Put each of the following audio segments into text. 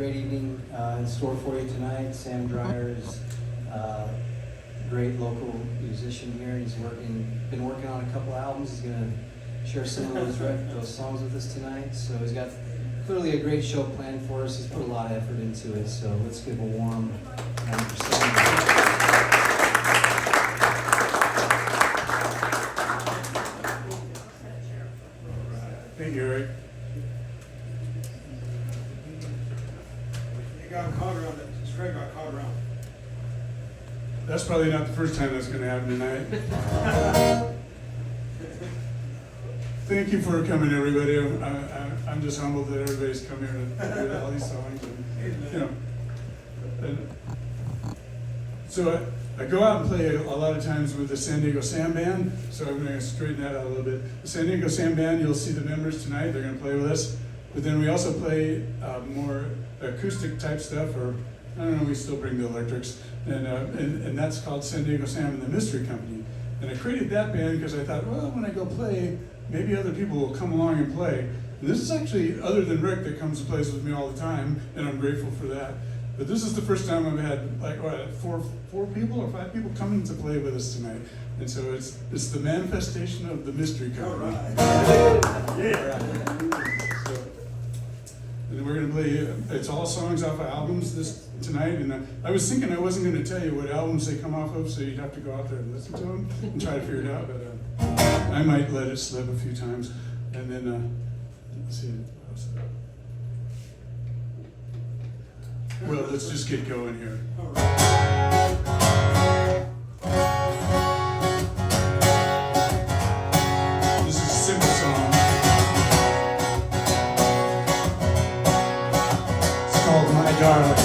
Great evening in store for you tonight. Sam Dreyer is a great local musician here. He's been working on a couple albums. He's going to share some of those songs with us tonight. So he's got clearly a great show planned for us. He's put a lot of effort into it. So let's give a warm round for Sam. Thank you, Eric. Got caught around it. Straight got caught around. That's probably not the first time that's going to happen tonight. Thank you for coming, everybody. I'm just humbled that everybody's come here to hear all these songs. So I go out and play a lot of times with the San Diego Sam Band. So I'm going to straighten that out a little bit. The San Diego Sam Band, you'll see the members tonight. They're going to play with us. But then we also play more acoustic type stuff, or I don't know, we still bring the electrics, and that's called San Diego Sam and the Mystery Company. And I created that band because I thought, well, when I go play, maybe other people will come along and play. And this is actually, other than Rick that comes and plays with me all the time, and I'm grateful for that. But this is the first time I've had like four people or five people coming to play with us tonight. And so it's the manifestation of the Mystery Company. All right. Yeah. And we're going to play, it's all songs off of albums tonight, and I was thinking I wasn't going to tell you what albums they come off of, so you'd have to go out there and listen to them and try to figure it out, but I might let it slip a few times. And then, let's see, what else? Well, let's just get going here. All right. This is a simple song. Called My Darling.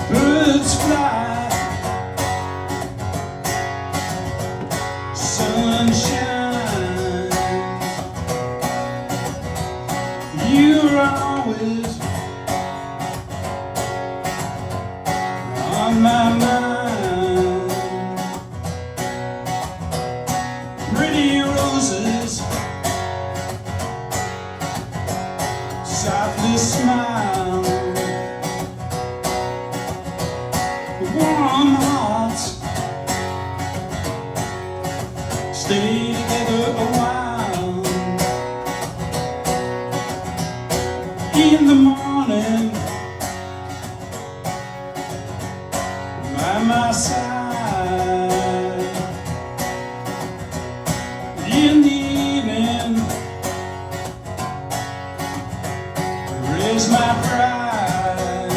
Birds fly, sun shines, you're always on my mind. Pretty roses softly smile, warm hearts stay together a while. In the morning, by my side. In the evening, raise my pride.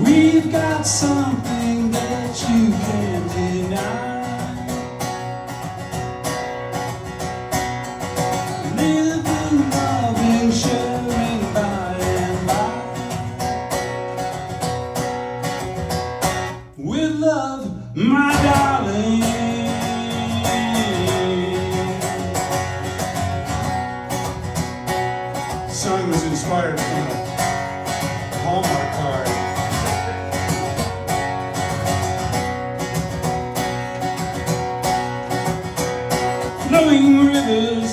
We've got something that you can't deny. Living, loving, sharing by and by. With love, my darling. The song was inspired from a Hallmark card. Flowing rivers,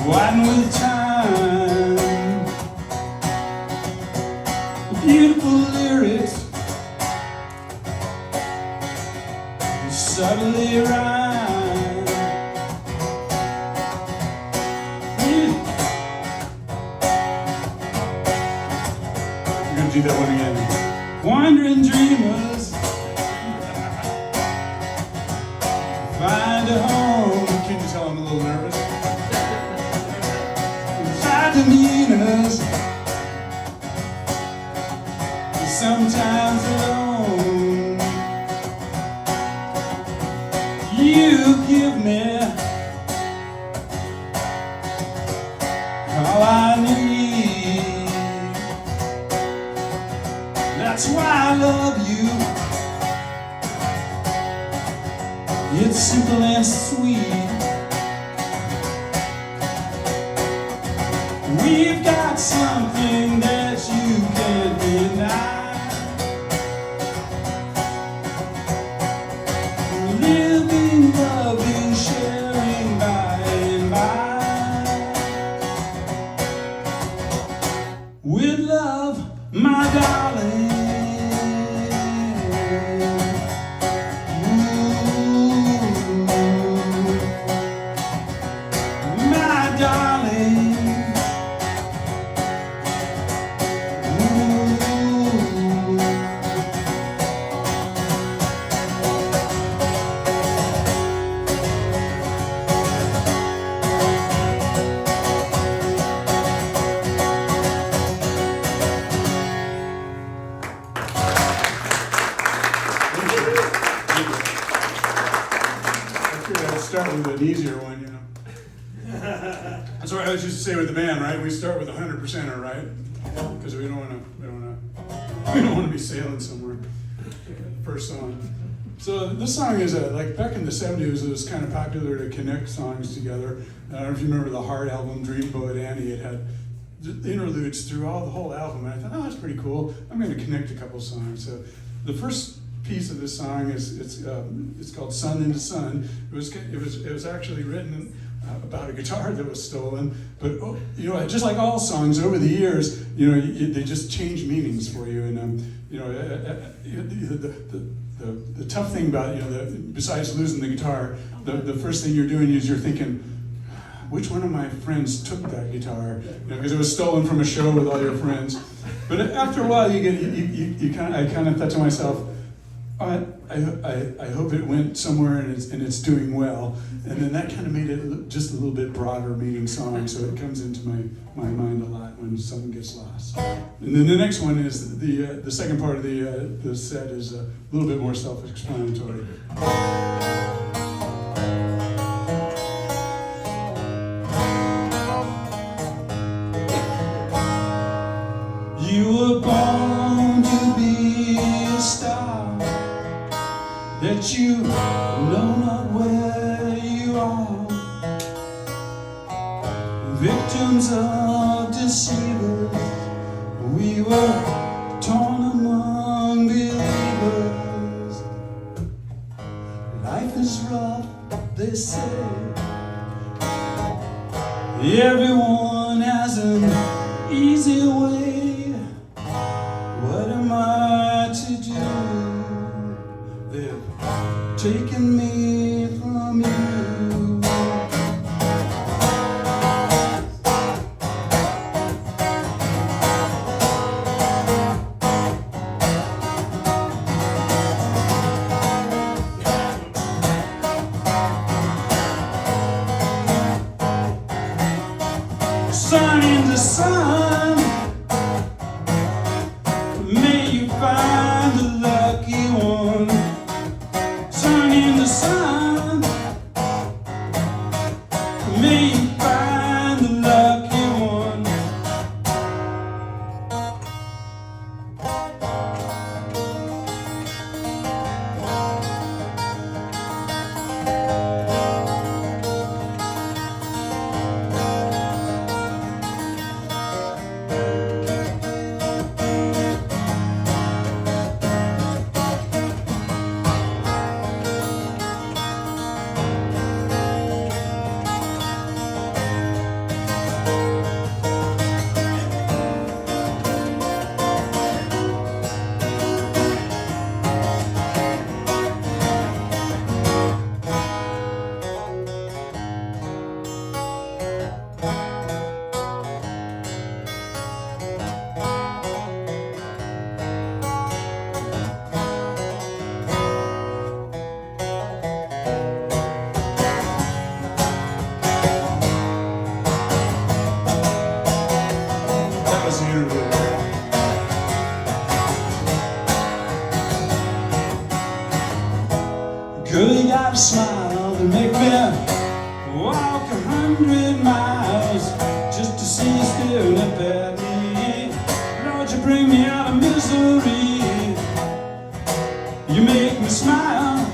widen with time. Beautiful lyrics, subtly rhyme. We're gonna do that one again. Wandering dreamers find a home. Can you tell I'm a little nervous? High demeanors, sometimes alone. You give me all I need. That's why I love you. It's simple and sweet. We've got something that you can't deny. my darling. Ooh, my darling. Start with an easier one, you know. That's what I used to say with the band, right? We start with 100%er, right? Because we don't want to be sailing somewhere. First song. So this song is like back in the 70s. It was kind of popular to connect songs together. I don't know if you remember the Heart album, Dreamboat Annie. It had the interludes throughout the whole album, and I thought, oh, that's pretty cool. I'm going to connect a couple songs. So the first piece of this song is it's called "Sun into Sun." It was actually written about a guitar that was stolen, but you know, just like all songs over the years, you know, they just change meanings for you. And you know, the tough thing about it, you know, besides losing the guitar, the first thing you're doing is you're thinking, which one of my friends took that guitar? You know, because it was stolen from a show with all your friends. But after a while, I kind of thought to myself, I hope it went somewhere and it's doing well. And then that kind of made it just a little bit broader meaning song, so it comes into my mind a lot when something gets lost. And then the next one is the second part of the set is a little bit more self-explanatory. You were born to be a star, that you know not where you are. Victims of deceivers, we were torn among believers. Life is rough, they say. Everyone has an easy way. What am I to do? They've taken me from you. Sun into sun, may you find the lucky one. Sun into sun, may you find the lucky one. Girl, you got a smile to make me walk 100 miles just to see you staring up at me. Lord, you bring me out of misery. You make me smile.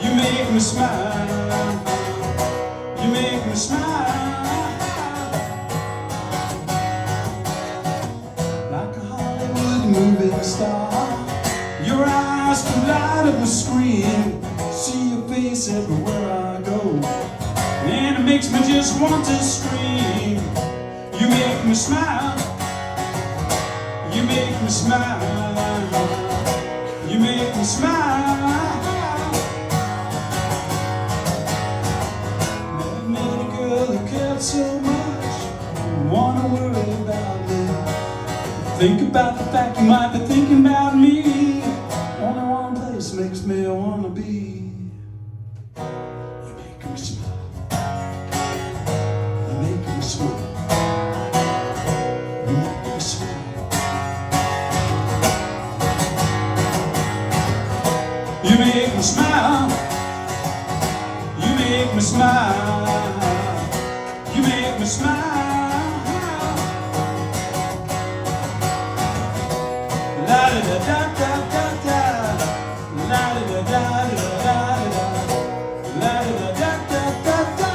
You make me smile. You make me smile. Like a Hollywood movie star. Your eyes can light up the screen. See your face everywhere I go, and it makes me just want to scream. You make me smile. You make me smile. You make me smile. Never met a girl who cared so much. Don't wanna worry about me. Think about the fact you might be thinking about me. Only one place makes me wanna be. You make me smile. You make me smile. You make me smile. You make me smile. You make me smile. You make me smile. La da da da da da da. La da da da da da da. La da da da da da da.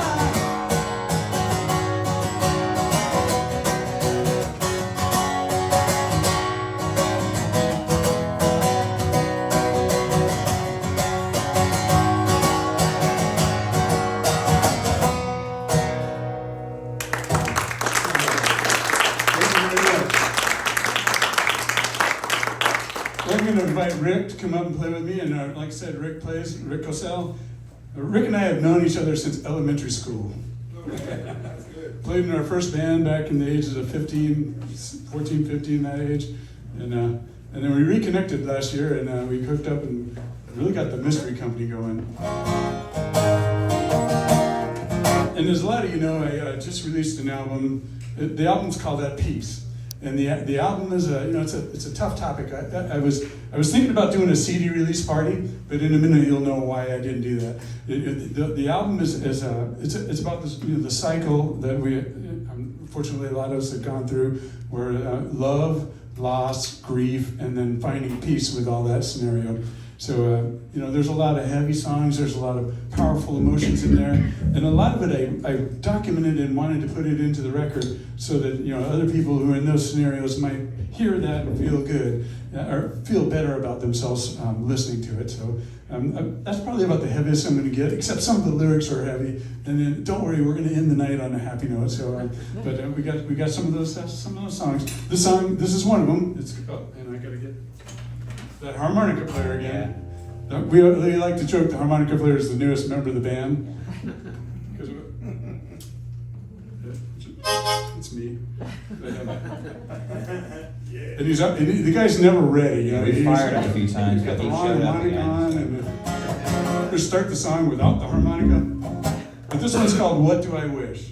I'm going to invite Rick to come up and play with me, and like I said, Rick Cosell. Rick and I have known each other since elementary school. That's good. Played in our first band back in the ages of 14, 15, that age. And then we reconnected last year, and we hooked up and really got the Mystery Company going. And as a lot of you know, I just released an album. The album's called At Peace. And the album is it's a tough topic. I was thinking about doing a CD release party, but in a minute you'll know why I didn't do that. The album is it's about this, the cycle that we unfortunately a lot of us have gone through, where love, loss, grief, and then finding peace with all that scenario. So there's a lot of heavy songs. There's a lot of powerful emotions in there, and a lot of it I documented and wanted to put it into the record so that other people who are in those scenarios might hear that and feel good or feel better about themselves listening to it. So that's probably about the heaviest I'm going to get. Except some of the lyrics are heavy, and then don't worry, we're going to end the night on a happy note. So, but we got some of those songs. This is one of them. And I got to get that harmonica player again. Yeah. We like to joke the harmonica player is the newest member of the band. Because it's me. And he's up. And the guy's never ready. We fired him a few times. He's got the He wrong showed up harmonica again. on, and we start the song without the harmonica. But this one's called "What Do I Wish."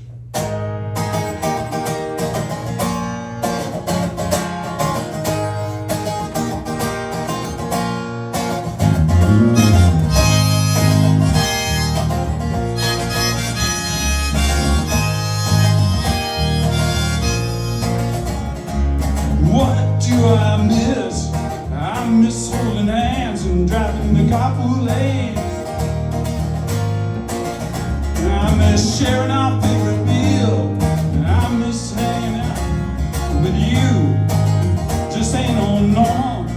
What do I miss? I miss holding hands and driving the carpool lane. I miss sharing our favorite meal. I miss hanging out with you. Just ain't no norm.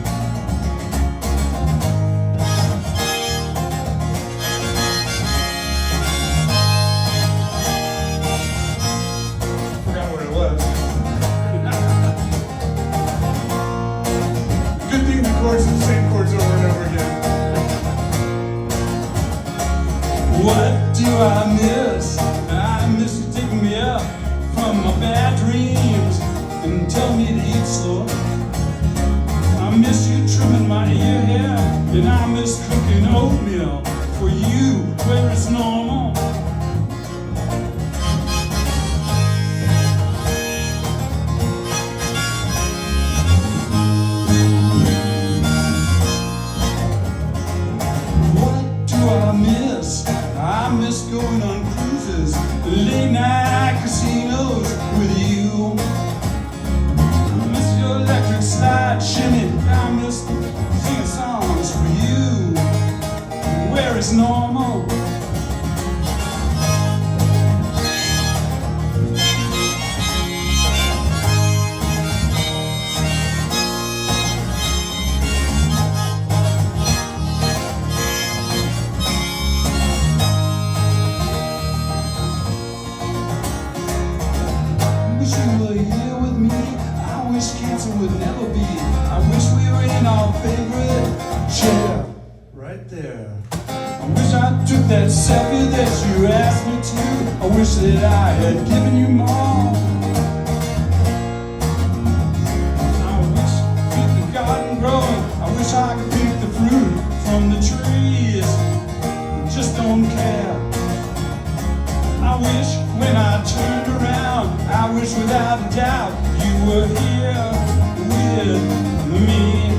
Forgot what it was. Good thing the chords are the same chords over and over again. What do I miss? I miss you taking me up from my bad dreams and telling me to eat slow. I miss you trimming my ear hair, and I miss cooking oatmeal for you where it's normal. I miss going on cruises, late night casinos with you. I miss your electric slide shimmy. I miss singing songs for you where it's normal. Wish you were here with me. I wish cancer would never be. I wish we were in our favorite chair, right there. I wish I took that selfie that you asked me to. I wish that I had given you more. I wish I could keep the garden growing. I wish I could pick the fruit from the trees. I just don't care. I wish when I turned around, I wish without a doubt you were here with me.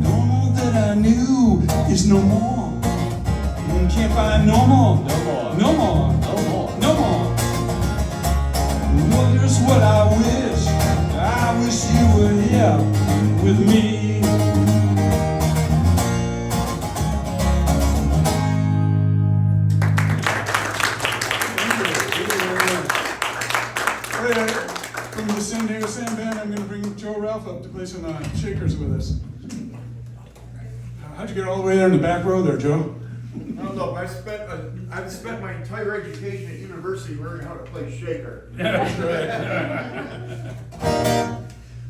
Normal that I knew is no more. Can't find no more, no more, no more, no more, no more. Well, here's what I wish you were here with me. All right, from the San Diego Sam Band, I'm going to bring Joe Ralph up to play some shakers with us. How'd you get all the way there in the back row there, Joe? I don't know, I've spent my entire education at university learning how to play shaker. That's right.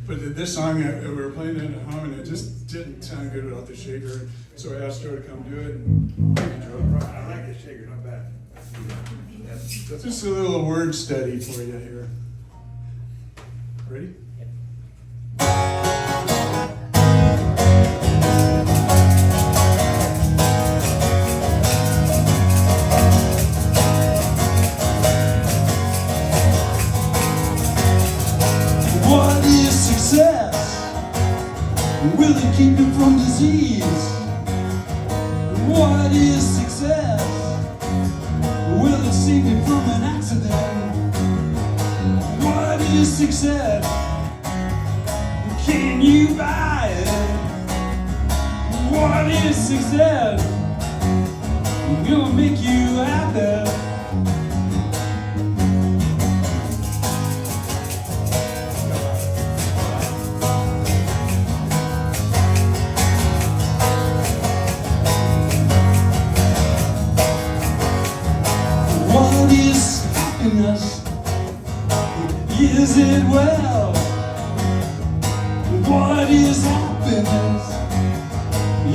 But this song, we were playing it at home, and it just didn't sound good without the shaker. So I asked Joe to come do it. And thank you, Joe. I like the shaker, not bad. That's just a little word study for you here. Ready? What is success? Will it keep you from disease? What is success? Will it save you from an accident? What is success? Can you buy it? What is success? Gonna make you happy. What is happiness? Is it well? What is happiness?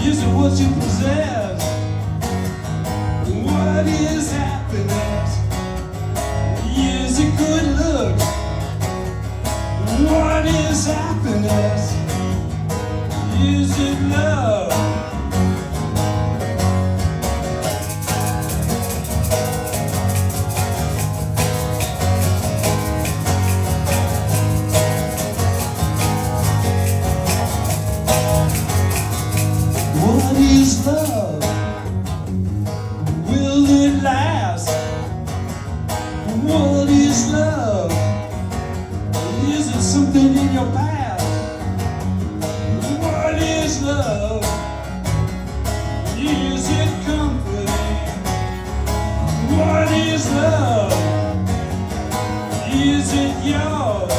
Is it what you possess? What is happiness? Is it good looks? What is happiness? Is it love? What is love? Will it last? What is love? Is it something in your past? What is love? Is it comforting? What is love? Is it yours?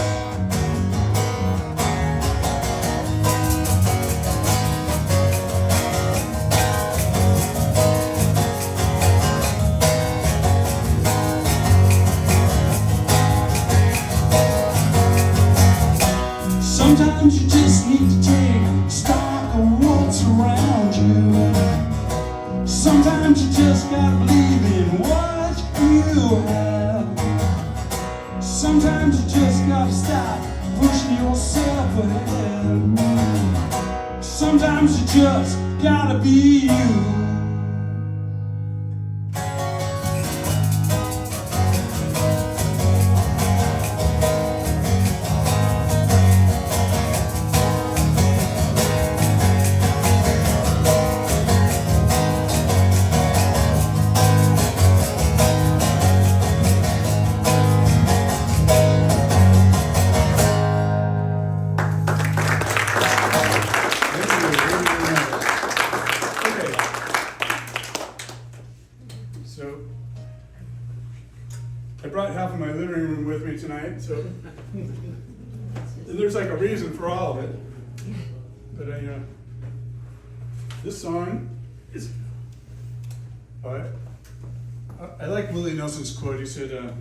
Sometimes you just need to take stock of what's around you. Sometimes you just gotta believe in what you have. Sometimes you just gotta stop pushing yourself ahead. Sometimes you just gotta be you. I brought half of my living room with me tonight, so and there's like a reason for all of it. But this song is. I like Willie Nelson's quote. He said,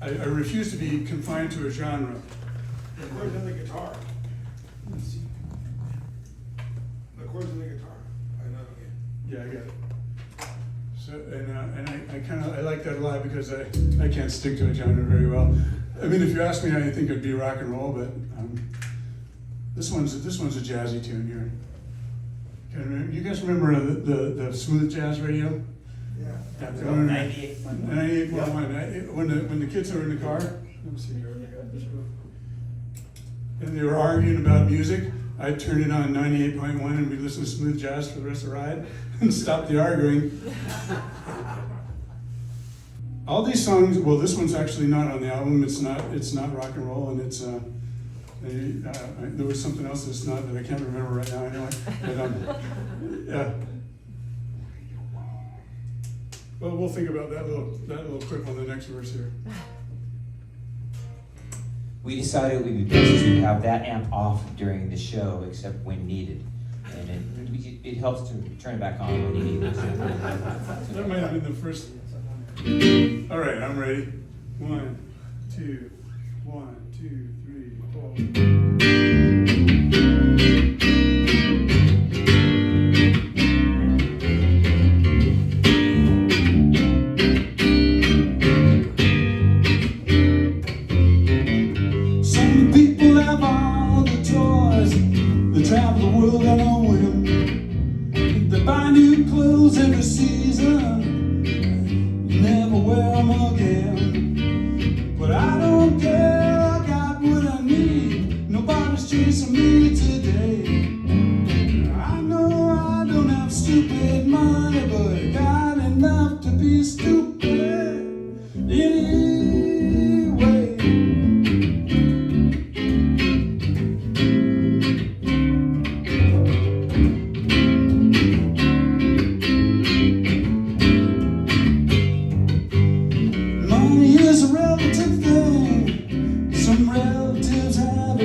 I refuse to be confined to a genre. The chords in the guitar. The chords in the guitar. I know. Yeah, I got it. So, and I kind of I like that a lot because I can't stick to a genre very well. I mean, if you ask me, I think it'd be rock and roll, but this one's a jazzy tune here. You guys remember the smooth jazz radio? Yeah. 98.1. When the kids were in the car, and they were arguing about music, I'd turn it on 98.1 and we'd listen to smooth jazz for the rest of the ride and stop the arguing. All these songs, well, this one's actually not on the album. It's not rock and roll, and it's there was something else that's not that I can't remember right now. Anyway, but well, we'll think about that little clip on the next verse here. We decided it would be best to have that amp off during the show, except when needed, and it helps to turn it back on when you need it. That might have been the first. All right, I'm ready. 1, 2, 1, 2, 3, 4. Travel the world on a whim. They buy new clothes every season, never wear them again. But I don't care, I got what I need. Nobody's chasing me today. I know I don't have stupid money, but I got enough to be stupid anyway.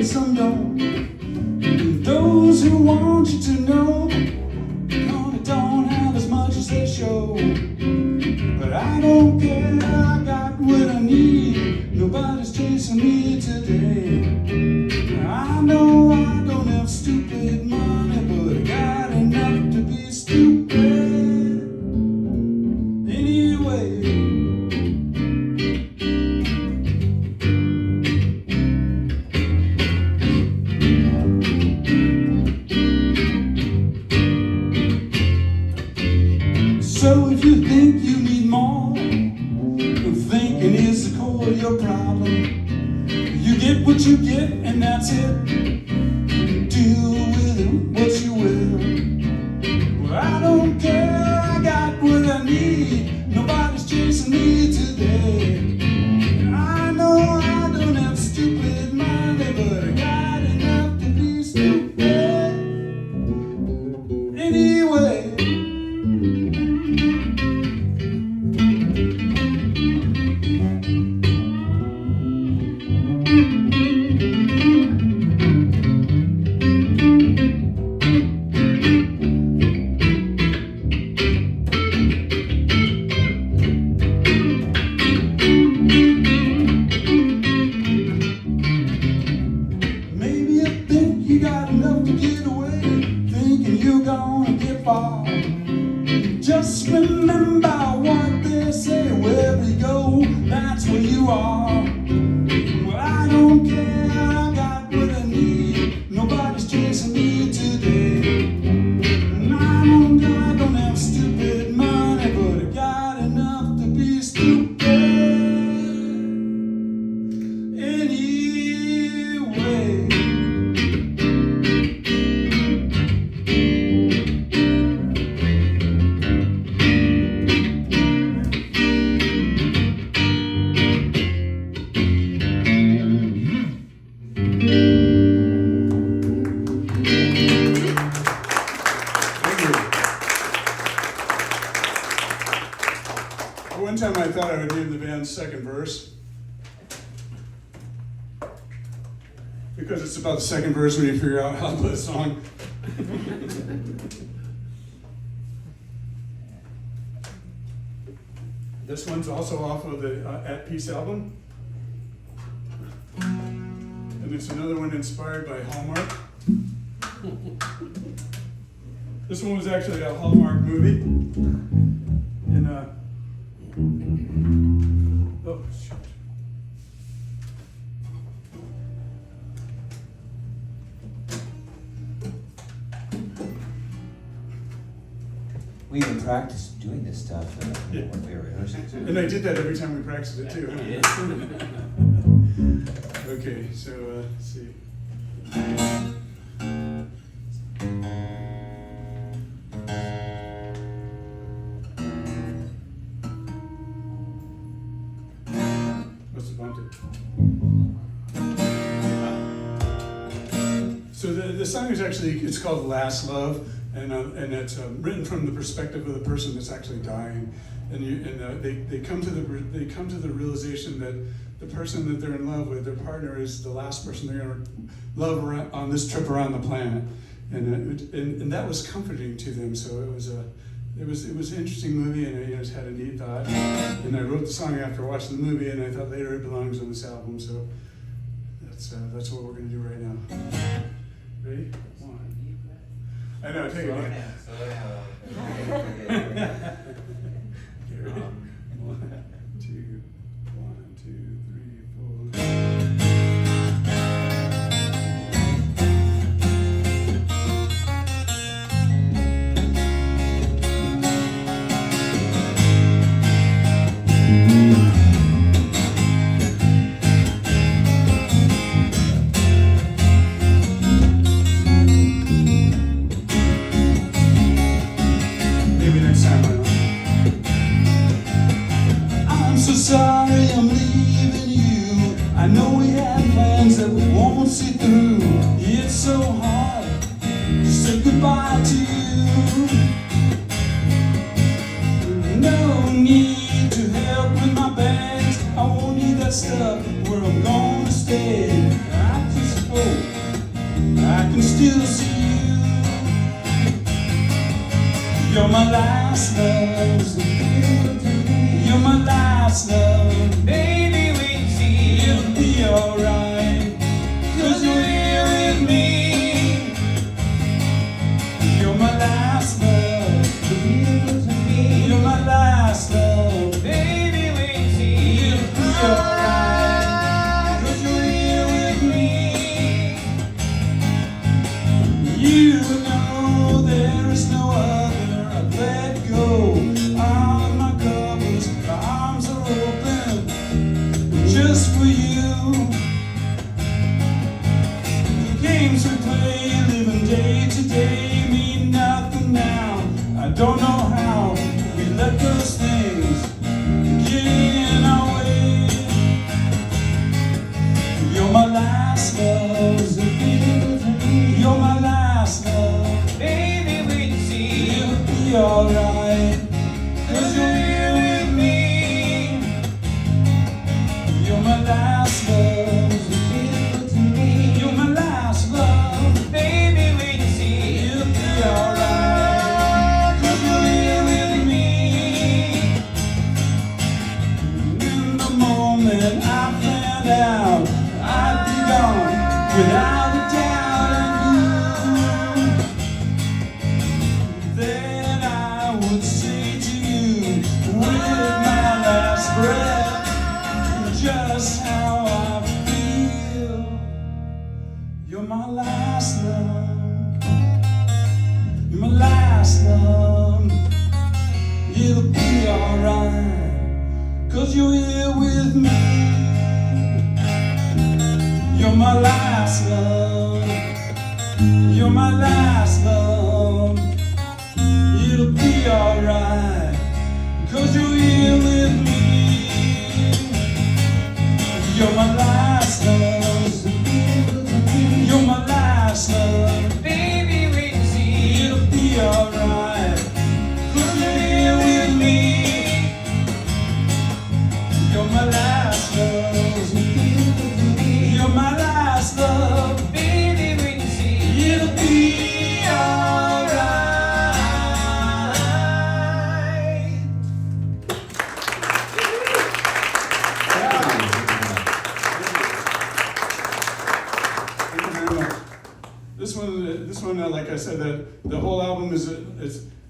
Some don't. And those who want you to know, they don't have as much as they show. But I don't care, I got what I need. Nobody's chasing me today. I know I don't have stupid money, but I got enough to be stupid anyway. So if you think you need more, thinking is the core of your problem. You get what you get and that's it. Deal with it what you will. Well, I don't care, I got what I need. Nobody's chasing me today. I know I don't have stupid money, but I got enough to be stupid anyway. Maybe you think you got enough to get away, thinking you're gonna get far. Just remember what they say, wherever you go, that's where you are. Well, I don't care, I got what I need. Nobody's chasing me today. And I don't have stupid money, but I got enough to be stupid anyway. One time I thought I would name the band's second verse. Because it's about the second verse when you figure out how to play a song. This one's also off of the At Peace album. And it's another one inspired by Hallmark. This one was actually a Hallmark movie. And, oh, shoot. We even practiced doing this stuff Yeah. when we were rehearsing. And I did that every time we practiced it too. Okay, so let's see. Must have bumped it. So the song is actually, it's called Last Love, and it's written from the perspective of the person that's actually dying. They come to the realization that the person that they're in love with, their partner, is the last person they're going to love on this trip around the planet, and that was comforting to them. So it was an interesting movie, and it had a neat thought. And I wrote the song after watching the movie, and I thought later it belongs on this album. So that's what we're going to do right now. Ready? One. I know. Take it. Slow Again. down, slow down. Okay, ready? 1, 2, 1, 2, 3, 4. Maybe next time I don't. I'm so sorry I'm leaving you. I know we had plans that we won't see through. It's so hard to say goodbye to you. No need to help with my bags. I won't need that stuff where I'm gonna stay. I just hope I can still see you. You're my last love. You're my last love. Baby, wait and see. It'll be alright. 'Cause you're here with me. You're my last love. You're my last love. Baby, wait and see. It'll be alright. 'Cause you're here with me. You know there is no other. I've let go. On my covers, my arms are open just for you. The games we play, living day to day, mean nothing now. I don't know how we let those things get in our way. You're my last love. You're my last love. Baby, wait and see. It'll be alright. 'Cause you're here with me. You're my last love. You're my last love. Baby, wait and see. It'll be alright. 'Cause you're here with me. In the moment I found out I'd be gone without a doubt I knew. Then I would say to you with my last breath just how I feel. You're my last love. You're my last love. It'll be alright. 'Cause you're here with me. You're my last love. You're my last love. It'll be alright. 'Cause you're here with me. You're my last love. You're my last love. Baby, wait and see. It'll be alright. 'Cause you're here with me. one, like I said, that the whole album is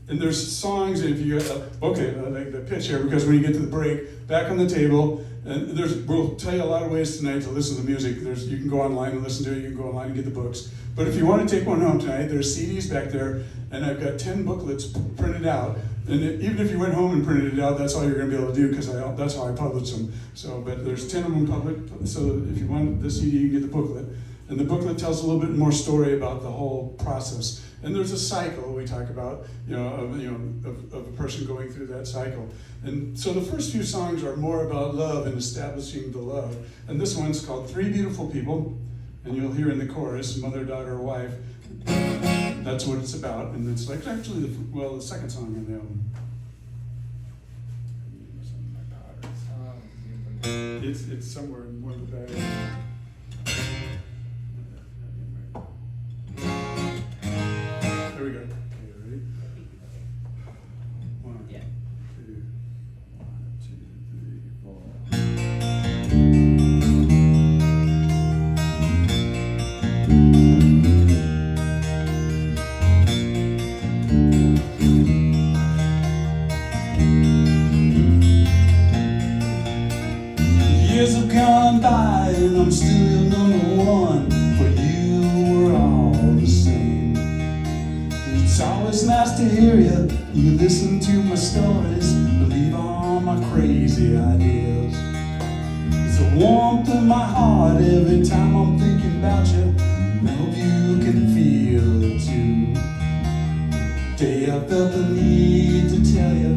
and there's songs. And if you like the pitch here, because when you get to the break, back on the table, and we'll tell you a lot of ways tonight to listen to the music. You can go online and listen to it. You can go online and get the books. But if you want to take one home tonight, there's CDs back there, and I've got 10 booklets printed out. And even if you went home and printed it out, that's all you're going to be able to do, because that's how I publish them. So, but there's 10 of them public. So if you want the CD, you can get the booklet. And the booklet tells a little bit more story about the whole process. And there's a cycle we talk about, of a person going through that cycle. And so the first few songs are more about love and establishing the love. And this one's called Three Beautiful People. And you'll hear in the chorus, mother, daughter, wife. That's what it's about. And it's like actually the second song on the album. It's somewhere in one of the bags. There we go. Okay, ready? One, Yeah. two, 1, 2, 3, 4. Years have gone by and I'm still your number one. For you we're all the same. It's always nice to hear you. You listen to my stories, believe all my crazy ideas. It's the warmth in my heart every time I'm thinking about you. I hope you can feel it too. Today I felt the need to tell you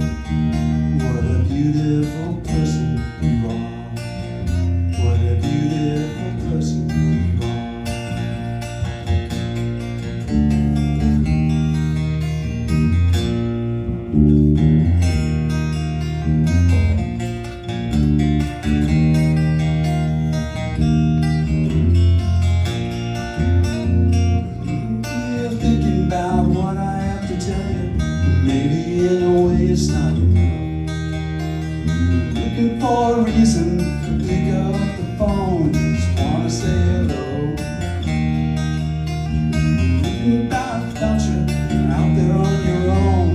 what a beautiful person you are. What a beautiful person you are. You're thinking about what I have to tell you. Maybe in a way it's not enough. Looking for a reason to pick up the phone. Just wanna say hello. Thinking about you out there on your own.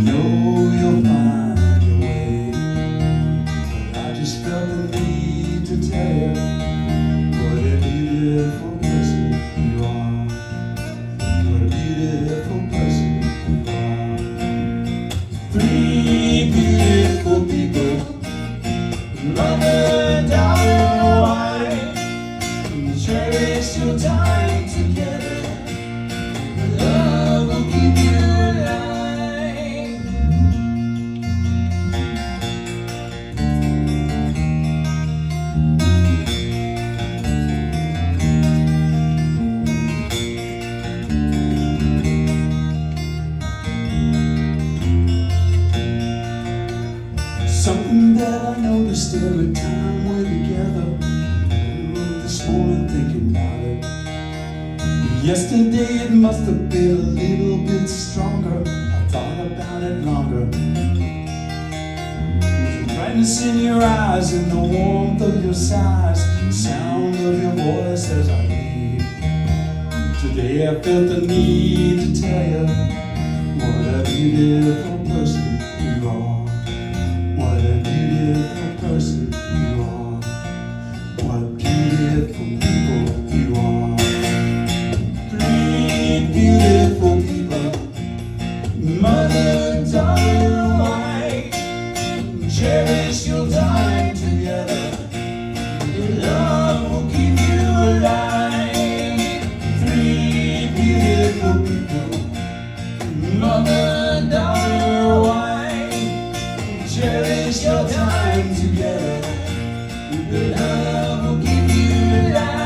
Know you'll find your way. But I just felt the need to tell you what a beautiful person you are. What a beautiful person you are. Three beautiful people. Mother, daughter, wife, cherish your time together. Love will keep you alive. Something that I noticed every time we're together. This morning thinking about it. Yesterday it must have been a little bit stronger. I thought about it longer. The brightness in your eyes and the warmth of your sighs, the sound of your voice as I leave. Today I felt the need to tell you what a beautiful person you are. What a beautiful person you are. What beautiful people you are. Three beautiful people. Mother, daughter, wife. Cherish your time together. Your love will keep you alive. Three beautiful people. Mother, daughter, wife. Cherish your time together. The love will keep you alive.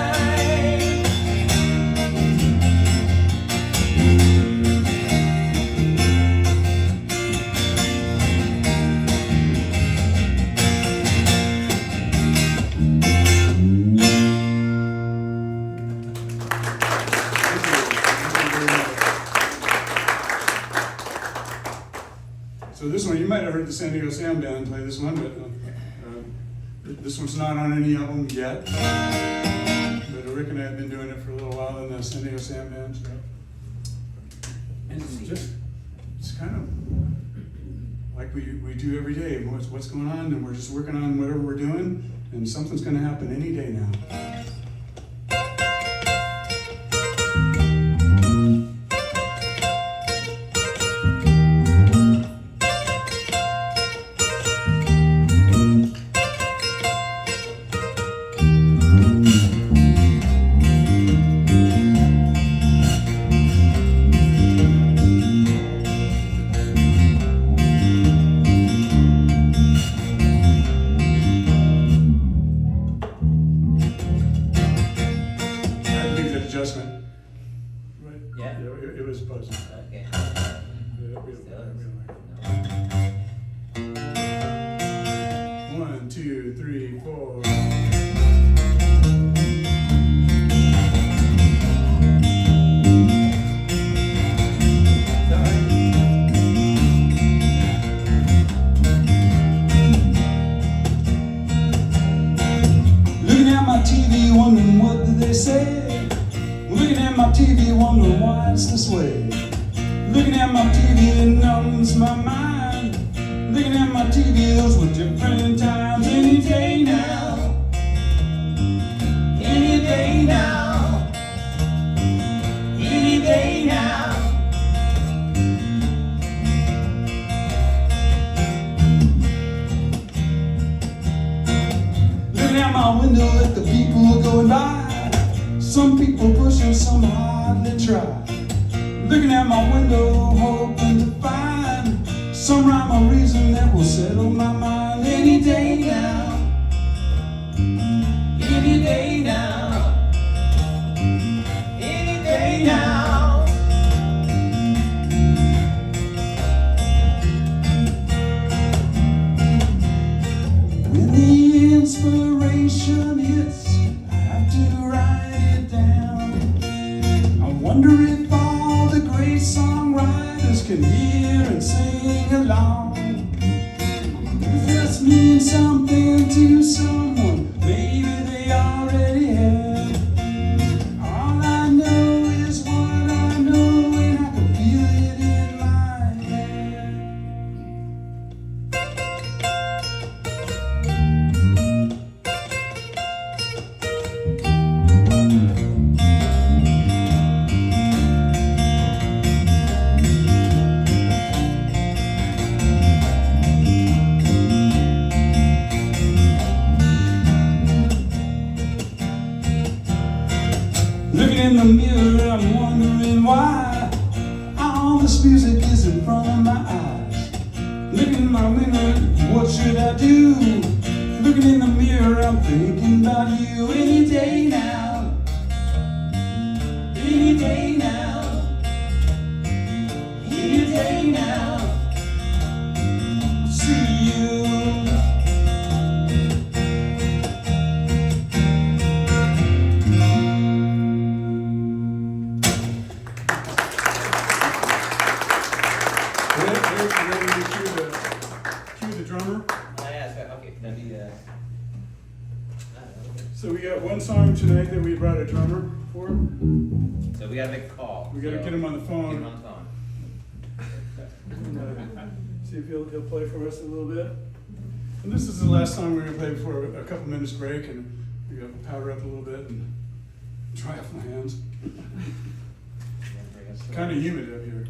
So this one, you might have heard the San Diego Sam Band play this one, but this one's not on any album yet. But Rick and I have been doing it for a little while in the San Diego Sam Band. So It's kind of like we do every day. What's going on, and we're just working on whatever we're doing, and something's going to happen any day now. Adjustment. Right? Yeah. It was buzzing. Okay. One, two, three, four. Looking at my TV, wondering what do they say. Looking at my TV, wondering why it's this way. Looking at my TV, it numbs my mind. Looking at my TV, those were different times. Any day now, any day now, any day now. Looking out my window at the people going by. Some people pushing, some hardly try. Looking at my window, hoping to find some rhyme or reason that will settle my mind. Any day now, any day now, any day now. When the inspiration hits, I have to write it down. I wonder if all the great songwriters can hear and sing along. If this means something to someone, maybe they already have. All I know is what I know, and I can feel it in my head. Looking in the mirror, I'm wondering why all this music is in front of my eyes. Looking in my mirror, what should I do? Looking in the mirror, I'm thinking about you. Any day now, any day now, any day now. I'll see you. Ready to cue the drummer? Okay, that'd be, So we got one song tonight that we brought a drummer for. so we gotta make a call. We gotta get him on the Get phone. him on the phone. See if he'll play for us a little bit. And this is the last song we're gonna play before a couple minutes break, and we gotta powder up a little bit and dry off my hands. Kind of humid up here.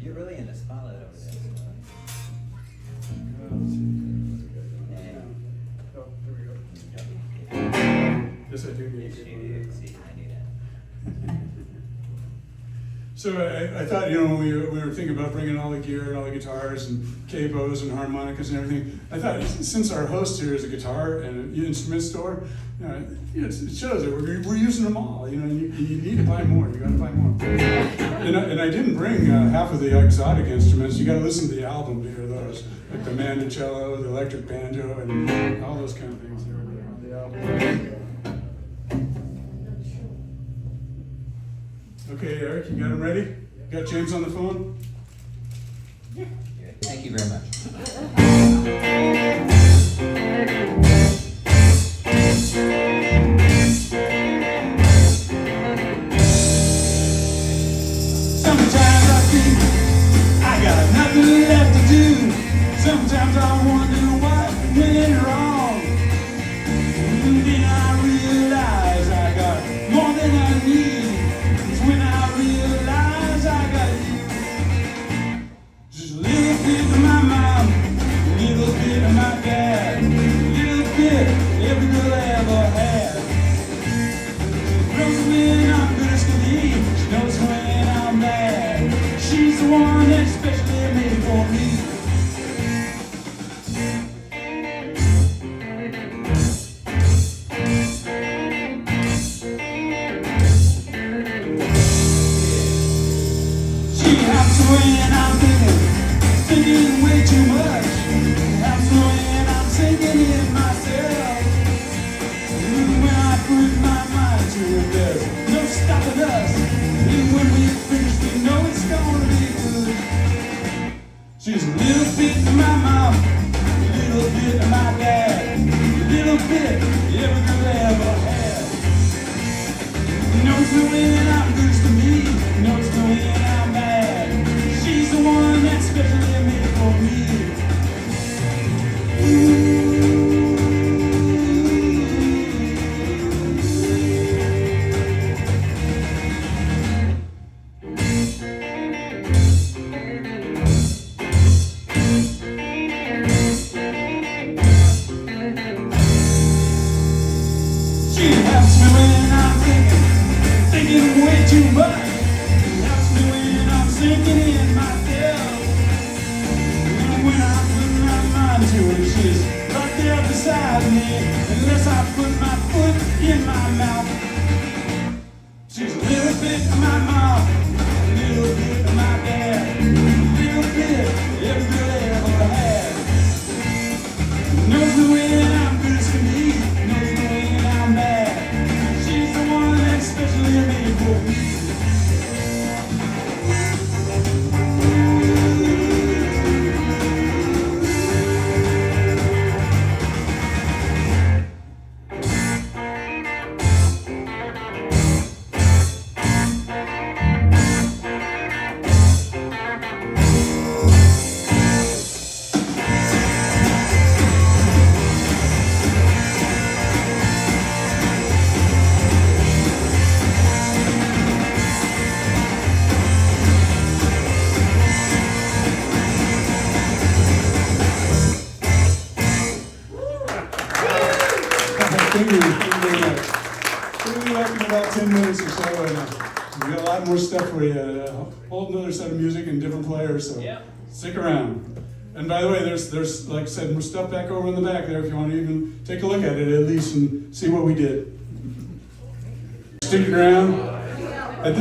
You're really in the spotlight over there. Let's see. Oh, there we go. Yes, I do need to get one. See, I need that. So I thought, when we were thinking about bringing all the gear and all the guitars and capos and harmonicas and everything, I thought since our host here is a guitar and an instrument store, it shows that we're using them all. You need to buy more. You got to buy more. And I didn't bring half of the exotic instruments. You got to listen to the album to hear those, like the mandocello, the electric banjo, and all those kind of things that are on the album. Okay, Eric, you got him ready? You got James on the phone? Thank you very much. my dad. A little bit, every girl ever had. Knows me when I'm good to me, knows me when I'm bad. She's the one that's specially made for me. She helps me when I'm thinking way too much. She helps me when I'm sinking in myself. And when I put my mind to it, she's right there beside me. Unless I put my foot in my mouth. She's a little bit of my mom, a little bit of my dad, a little bit every girl ever had. Knows me when I'm good as can be, knows me when I'm bad. She's the one that's specially made for me. Thank you very much. We'll be back in about 10 minutes or so, and we got a lot more stuff for you. A whole nother set of music and different players, so stick around. And by the way, there's like I said, more stuff back over in the back there if you want to even take a look at it at least and see what we did. Stick around. At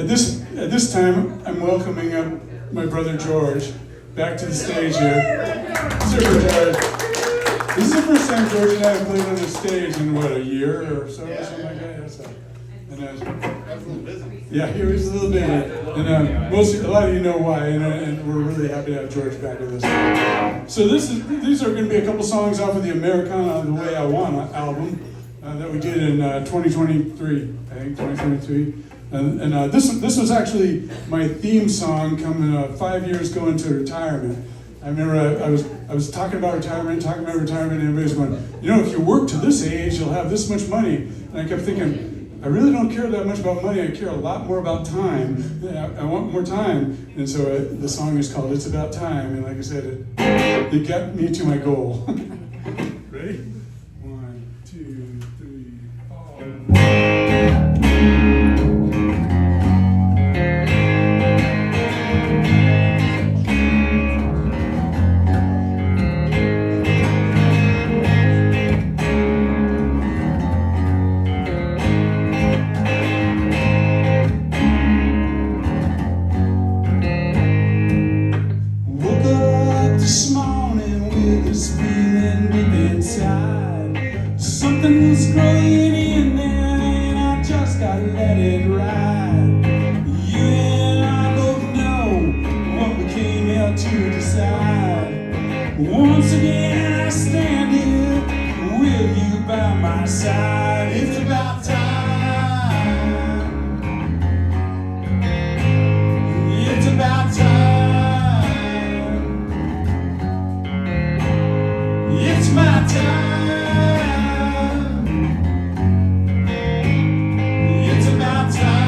this time, I'm welcoming up my brother George back to the stage here. Super George. This is the first time George and I have played on the stage in what, a year or so, or something like that. So, yeah, he was a little busy, and a lot of you know why, and we're really happy to have George back with us. So these are going to be a couple songs off of the Americana, The Way I Want album that we did in 2023, I think 2023. And this was actually my theme song coming 5 years going to retirement. I remember I was talking about retirement, and everybody's going, if you work to this age, you'll have this much money. And I kept thinking, I really don't care that much about money. I care a lot more about time. I want more time. And so the song is called It's About Time. And like I said, it got me to my goal. Ready? 1, 2, 3, 4. Something's growing in there and I just gotta let it ride. You and I both know what we came here to decide. Once again I stand here with you by my side. It's about time. It's about time. It's my time. It's my time.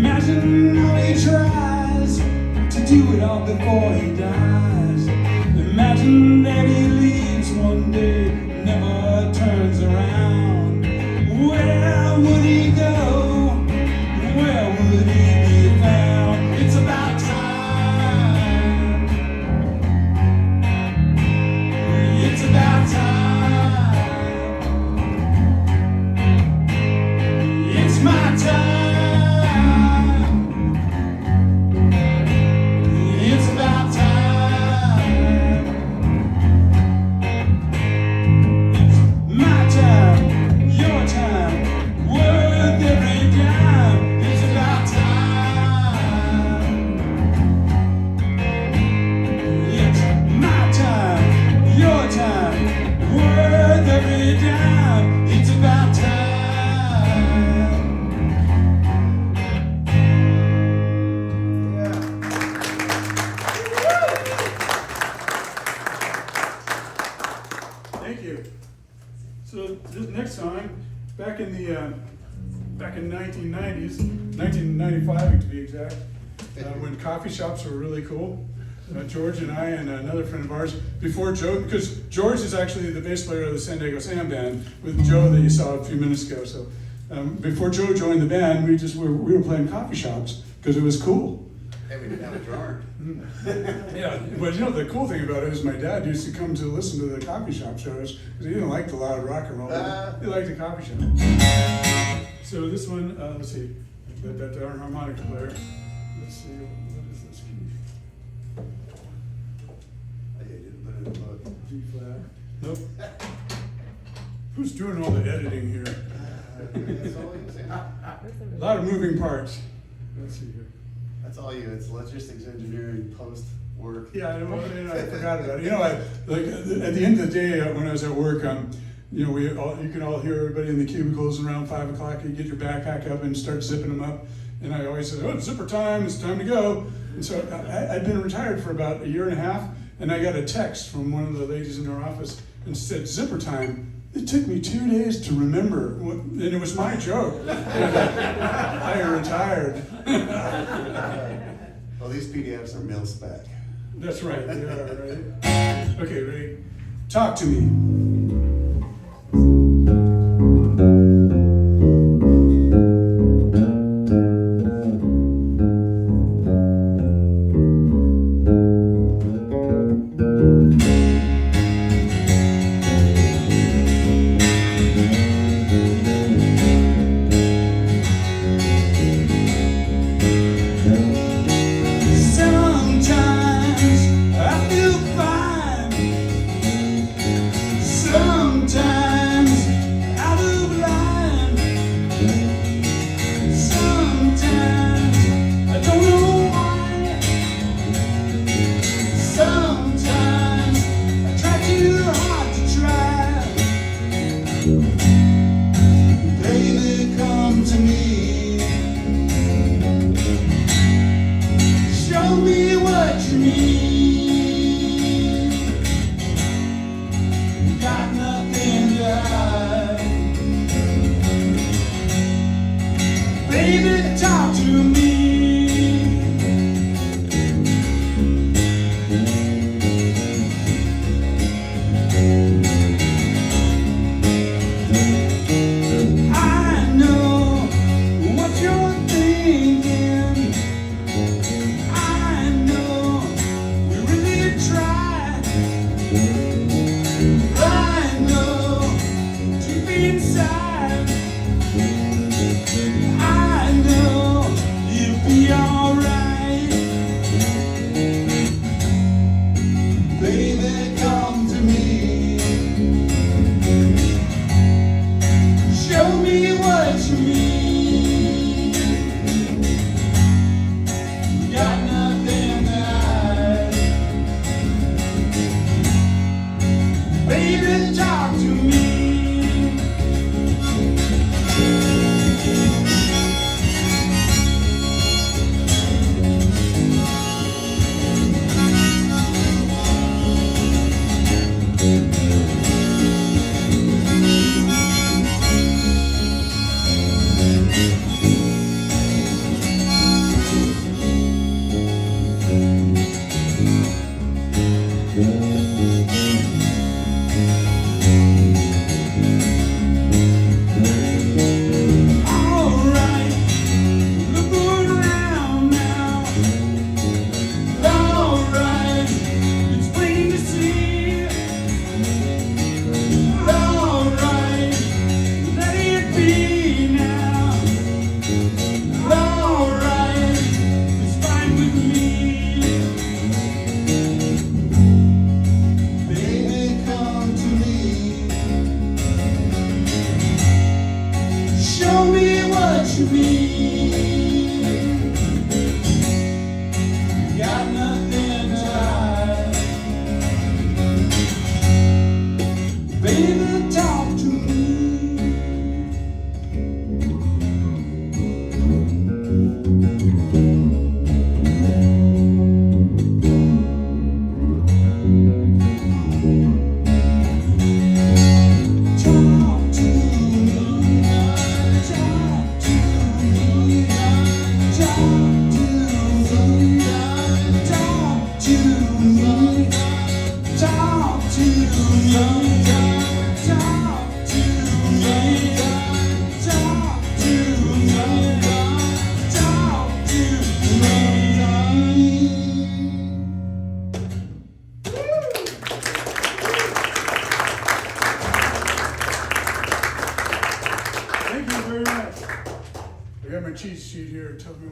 Imagine how he tries to do it all before he dies. Imagine that he leaves one day, never turns around. Where would he go? Where would he be found? It's about time. It's about time. It's my time. It's about time. It's my time, your time, worth every dime. It's about time. It's my time, your time, worth every dime. It's about time. Thank you. So this next song, back in 1990s, 1995 to be exact, when coffee shops were really cool. George and I and another friend of ours, before Joe, because George is actually the bass player of the San Diego Sam Band with Joe that you saw a few minutes ago. So before Joe joined the band, we were playing coffee shops because it was cool. And we didn't have a drummer. Yeah, but you know the cool thing about it is my dad used to come to listen to the coffee shop shows because he didn't like the loud rock and roll. He liked the coffee shop. So this one, let's see, that harmonica player. Let's see, what is this key? I didn't put it in the book. G flat. Nope. Who's doing all the editing here? That's all you. A lot of moving parts. Let's see here. That's all you. It's logistics engineering, post work. Yeah, I forgot about it. You know, like at the end of the day, when I was at work, you know, you can all hear everybody in the cubicles around 5 o'clock. You get your backpack up and start zipping them up. And I always said, "Oh, it's zipper time! It's time to go." And so I'd been retired for about a year and a half, and I got a text from one of the ladies in our office and said, "Zipper time." It took me 2 days to remember, and it was my joke. I retired. Well, these PDFs are mil spec. That's right, they are, right? Okay, ready? Talk to me. Sometimes I feel fine. Sometimes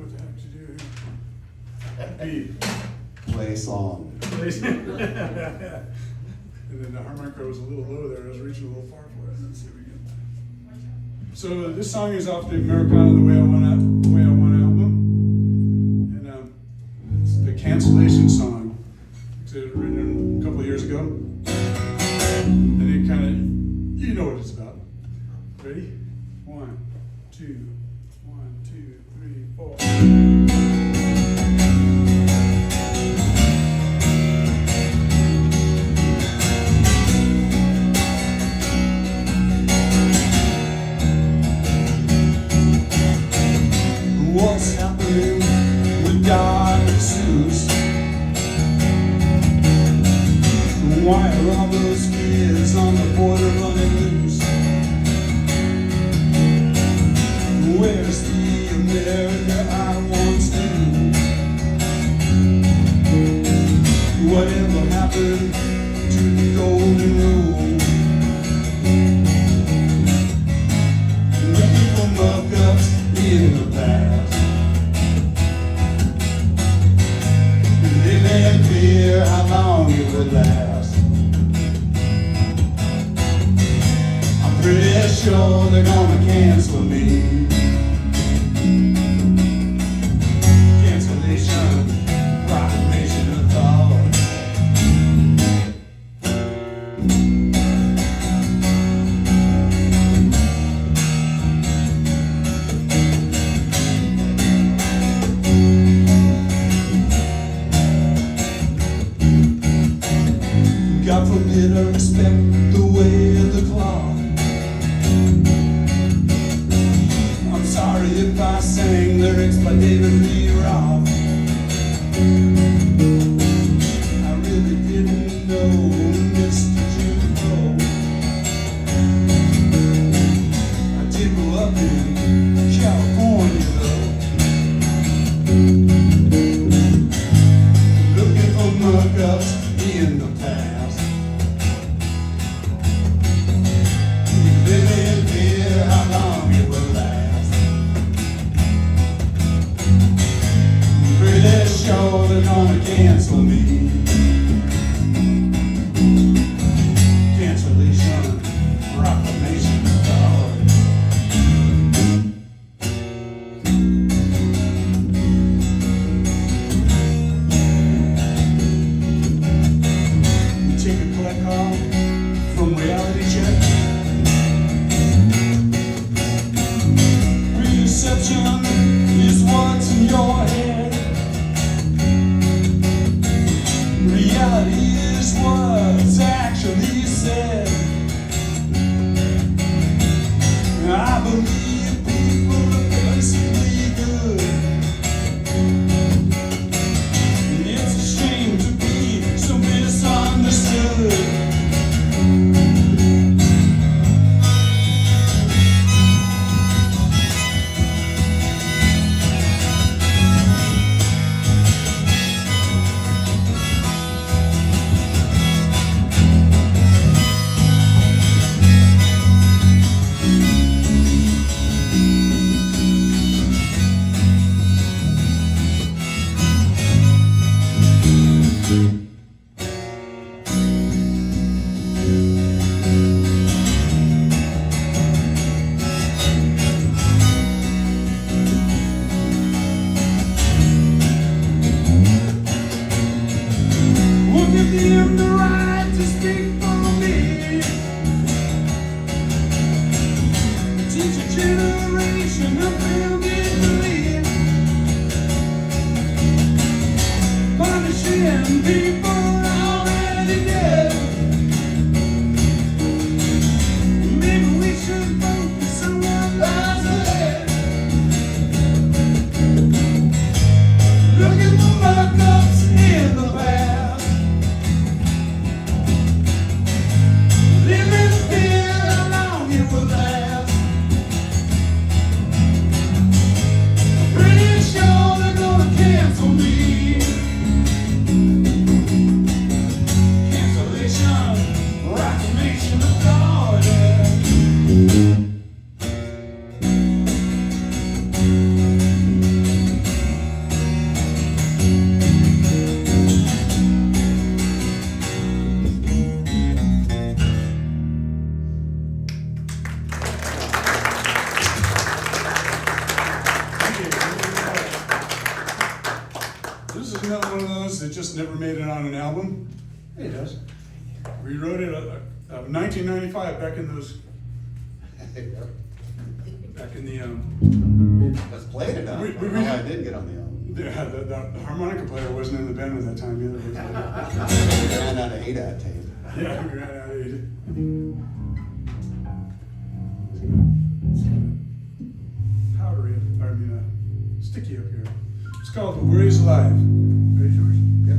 what the heck to do here. B. Play song. And then the harmonica was a little low there. I was reaching a little far for it. Let's see if we can. So this song is off the Americana, The Way I Want album. And it's the cancellation song. It was written a couple of years ago. And it kind of, you know what it's about. Ready? 1, 2, 1, 2, 3, 4. What's happening with Dr. Seuss? Why are all those kids on the border running loose? Where's the America I once knew? Whatever happened to the golden rule? Looking for muck-ups in the past. Living in fear how long it would last. I'm pretty sure they're gonna cancel me. Cancellation, proclamation of thought. God forbid I respect the way of the clock. I'm sorry if I sang lyrics by David Lee Roth. I really didn't know Mr. Jimbo. I did grow up in California though. Looking for muck-ups in the past. Living in fear how long it will last. Pretty sure they're gonna cancel me. Cancellation, proclamation of thought. Take a collect call from Reality Check. Perception is what's in your head. Reality is what's actually said. I believe people are basically good. It's a shame to be so misunderstood. We'll give them the right to speak for me. Teach a generation of building belief. Punishing people already dead. Maybe we should focus on what lies ahead. Looking for muck-ups in the past. Living in fear how long it will last. Pretty sure they're gonna cancel me. is another one of those that just never made it on an album. It does. We wrote it 1995, back in those, back in the, Let's play it now. We- we- I did get on the album. yeah, the harmonica player wasn't in the band at that time either. Was he? I ran out of ADAT tape. Yeah, we ran out of it. Powdery, sticky up here. It's called The Worries Alive. Ready, George? Yep.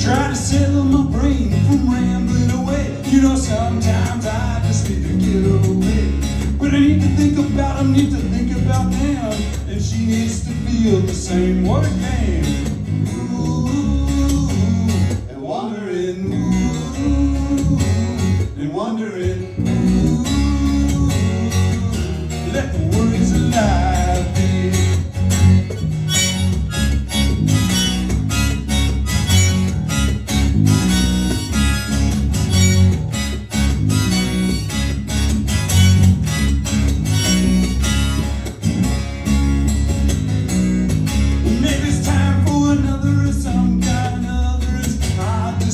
Try to settle my brain from rambling away. You know, sometimes I just need to get away. But I need to think about them, need to think about them. And she needs to feel the same. What a game. Ooh, and wondering, ooh, and wondering, ooh, let the worries alive be.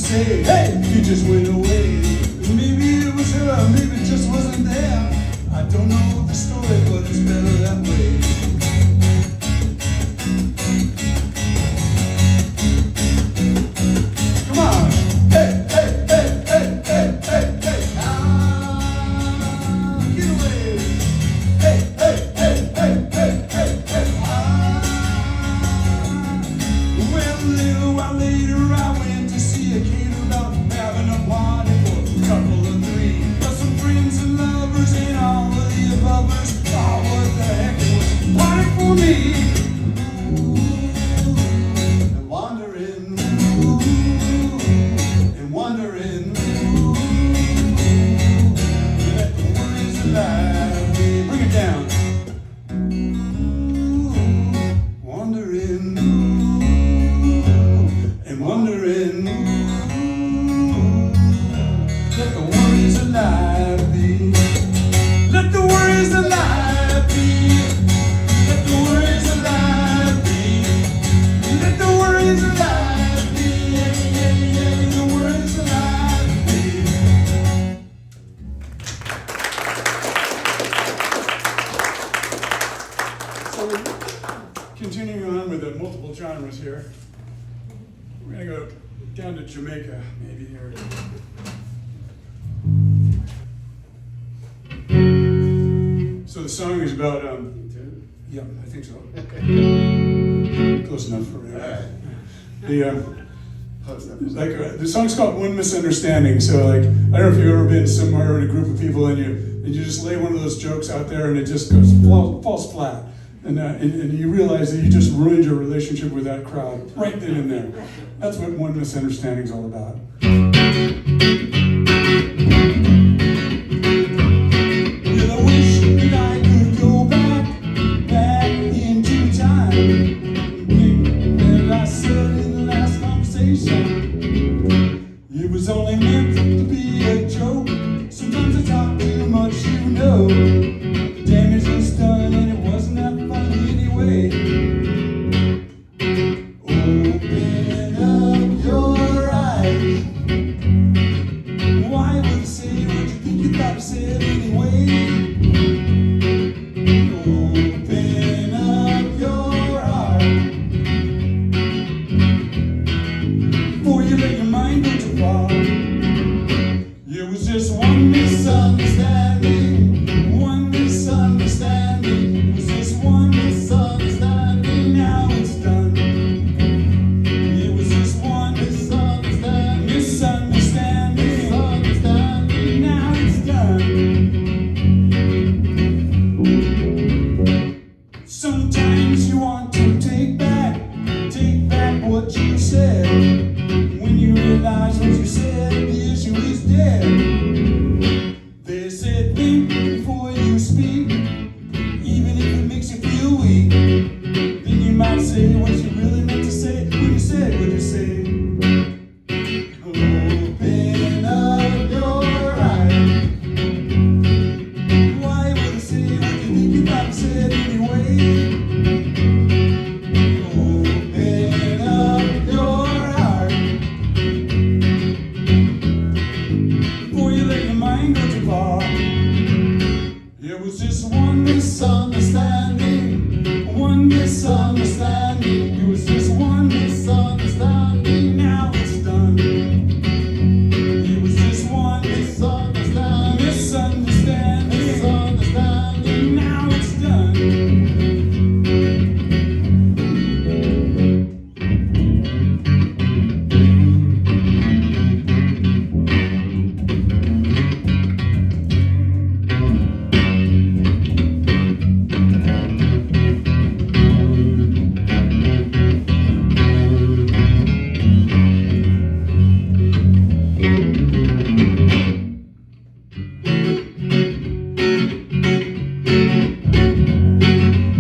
Hey, you just went away. Maybe it was her, maybe it just wasn't there. I don't know the story, but it's better that way. Come on. Hey, hey, hey, hey, hey, hey, hey. Ah, get away. Hey, hey, hey, hey, hey, hey, hey. Ah. Well, a little while later, I went to see a kid about having a party for a couple of three. But some friends and lovers and all of the abovers. Oh, what the heck, it was a party for me. Ooh, and wandering, ooh, and wondering, ooh, let the worries alive. Bring it down. Ooh, wandering, ooh, and wondering. Let the worries alive be. Let the worries alive be. Let the worries alive be. Let the worries alive be. Yeah, yeah, yeah, the worries alive be. So continuing on with the multiple genres here, we're gonna go down to Jamaica, maybe here. So the song is about, yeah, I think so. Close enough for me. The song's called One Misunderstanding. So like, I don't know if you've ever been somewhere in a group of people and you just lay one of those jokes out there and it just falls flat. And you realize that you just ruined your relationship with that crowd right then and there. That's what One Misunderstanding's all about. Well, I wish that I could go back into time. That I said in the last conversation, it was only meant to be a joke. Sometimes I talk too much, you know. The damage was done and it wasn't that funny anyway. Open up your eyes. Why would you say what you think you thought you said anyway? Open up your heart before you let your mind go too far. say what you really meant to say when you said what you say. Open up your eyes. Why would I say what you think you thought I said anyway? Open up your heart before you let your mind go too far. It was just one misunderstanding, one misunderstanding. It was just one misunderstanding. Now it's done. It was just one misunderstanding, misunderstanding. Now it's done.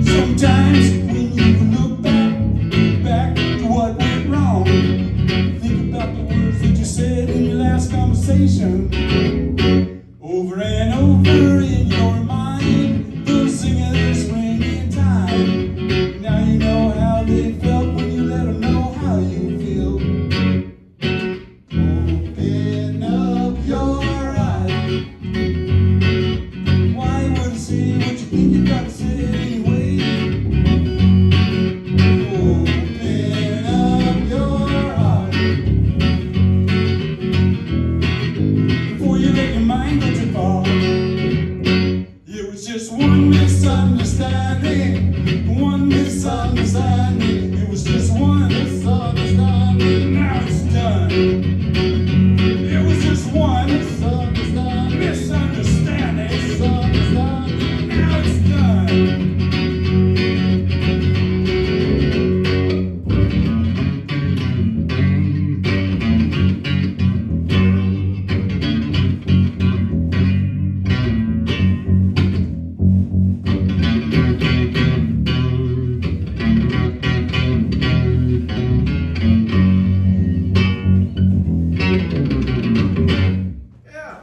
Sometimes when you look back to what went wrong, think about the words that you said in your last conversation. Over and over in your mind, those singers ringing time. Now you know how they felt when you let them know how you feel. Open up your eyes. Why would I say what you think you gotta say anyway? Open up your heart before you let your mind go too far. It was just one misunderstanding, one misunderstanding. It was just one misunderstanding. Now it's done. It was just one misunderstanding, misunderstanding. Now it's done. Yeah.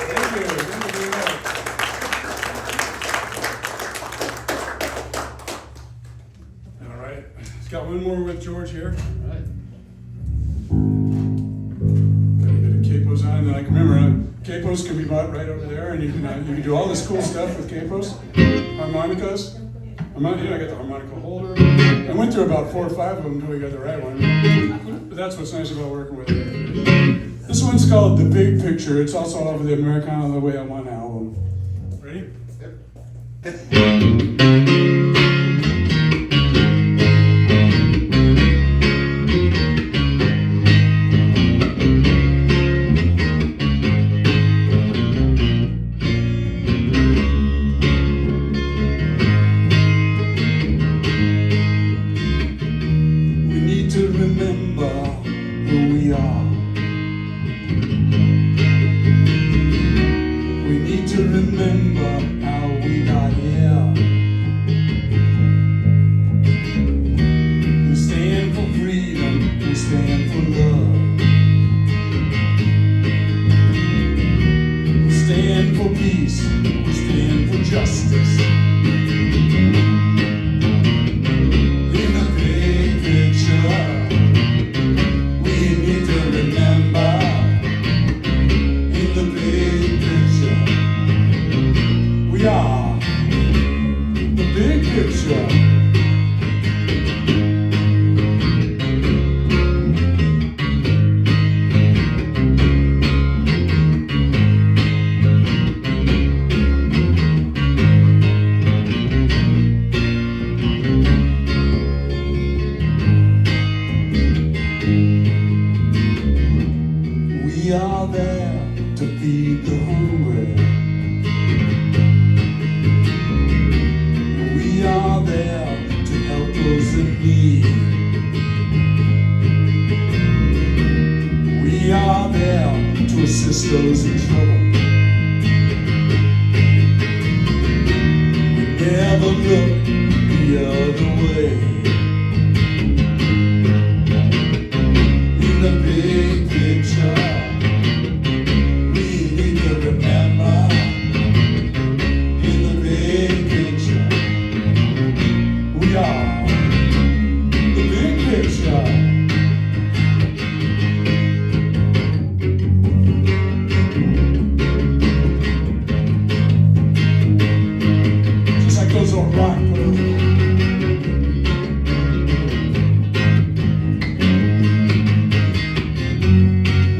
Thank you. Thank you very much. All right. It's got one more with George here. All right. Got a bit of capos on. Like, remember, capos can be bought right over there, and you can do all this cool stuff with capos. Harmonicas. I got the harmonica holder. I went through about 4 or 5 of them until we got the right one. But that's what's nice about working with it. This one's called The Big Picture. It's also off of the Americana The Way I Want album. Ready? We need to remember who we are. We need to remember how we got here. We stand for freedom, we stand for love. We stand for peace, we stand for justice. In the big picture, we need to remember. In the big picture, we are the big picture. We are there to feed the hungry. We are there to help those in need. We are there to assist those in trouble. We never look the other way. picture. Just like those old rock girls.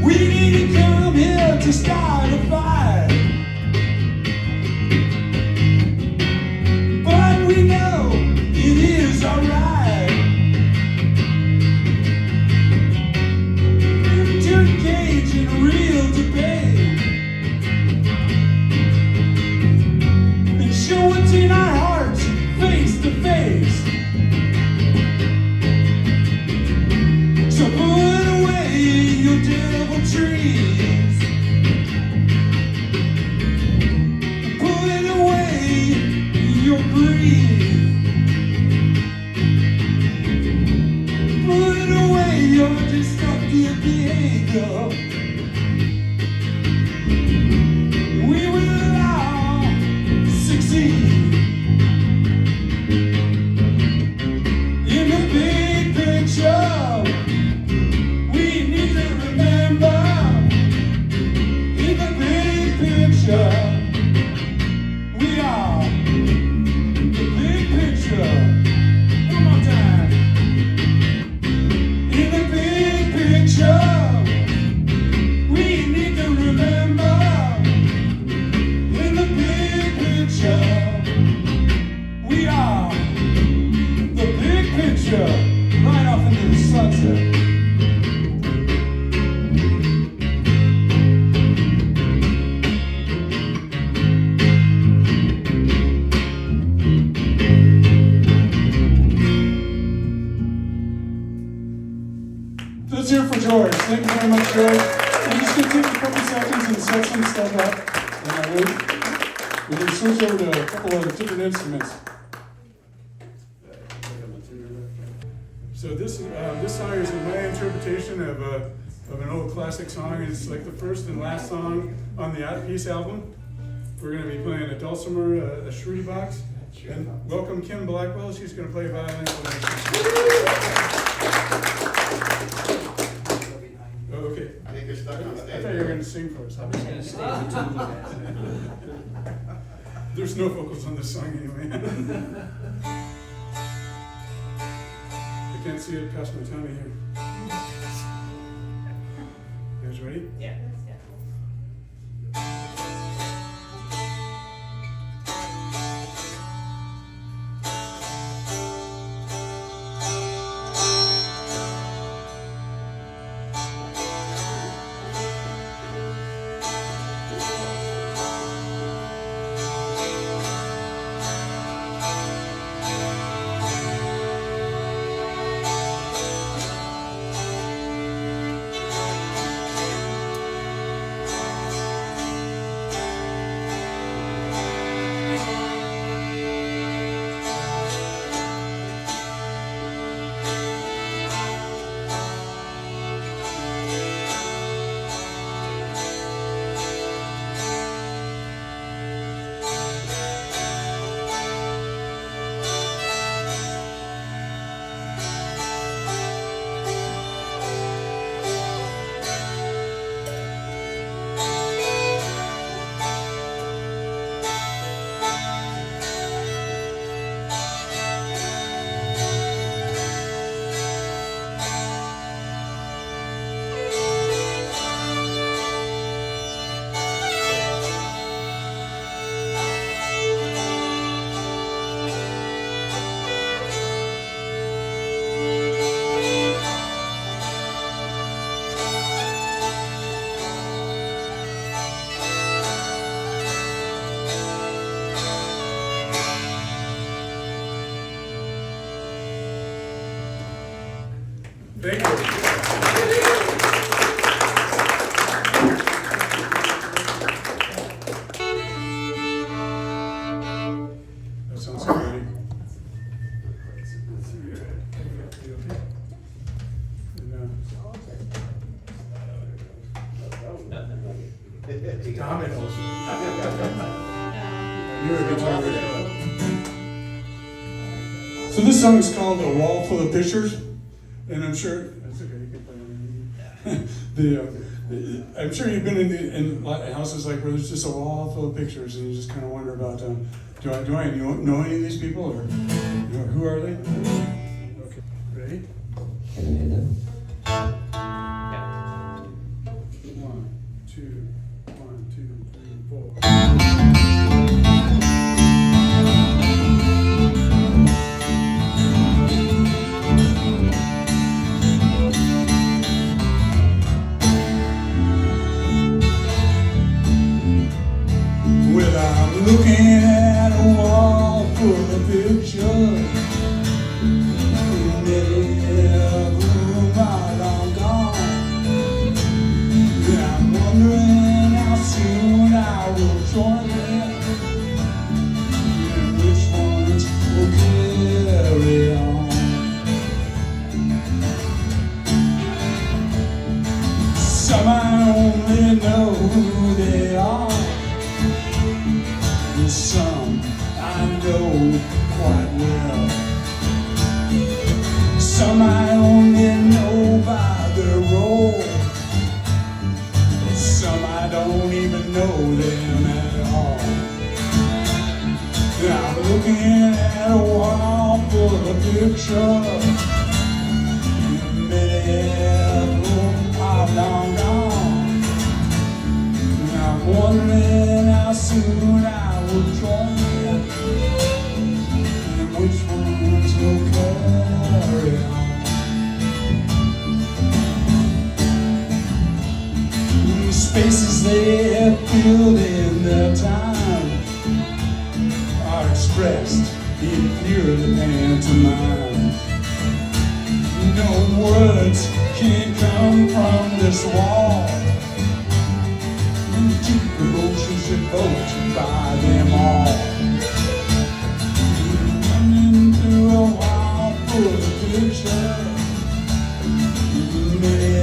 We didn't come here to start a fight, but we know it is alright. To engage in real debate and show what's in our hearts face to face. So put away your deviltries, put away your greed, put away your destructive behavior. We will all succeed. In the big picture, we need to remember. In the big picture, we are the big picture. One more time. In the big picture, we need to remember. In the big picture, we are the big picture. Right off into the sunset. Let's hear it for George. Thank you very much, George. I'm just going to take a couple seconds and set some stuff up. And we can switch over to a couple of different instruments. So this song is my interpretation of an old classic song. It's like the first and last song on the At Peace album. We're going to be playing a dulcimer, a shruti box, and welcome Kim Blackwell. She's going to play violin. Oh, okay. I think you're stuck on I stage. thought you were going to sing for us. I'm just gonna stay between you guys. There's no vocals on this song anyway. I can't see it past my tummy here. You guys ready? Yeah. Thank you. That sounds great. Dominoes. You're a guitar player. So this song is called A Wall Full of Pictures. And I'm sure, that's okay, you can play on I'm sure you've been in houses like where there's just a wall full of pictures and you just kind of wonder about, do I know any of these people, or who are they? Okay, ready? Hello. One, two, 3, 4. Well, I'm looking at a wall full of pictures, many of whom are long gone. And I'm wondering how soon I will join them, and which ones will carry on. Some I only know who they are, and some I know quite well. Some I only know by their role, some I don't even know them at all. And I'm looking at a wall full of pictures, many of whom are long gone. And I'm wondering how soon I will join them, and which ones will carry on. These spaces they have filled in their time are expressed in purely pantomime. No words can come from this wall. Deep emotions evoked by them all. Running through a wall full of pictures, many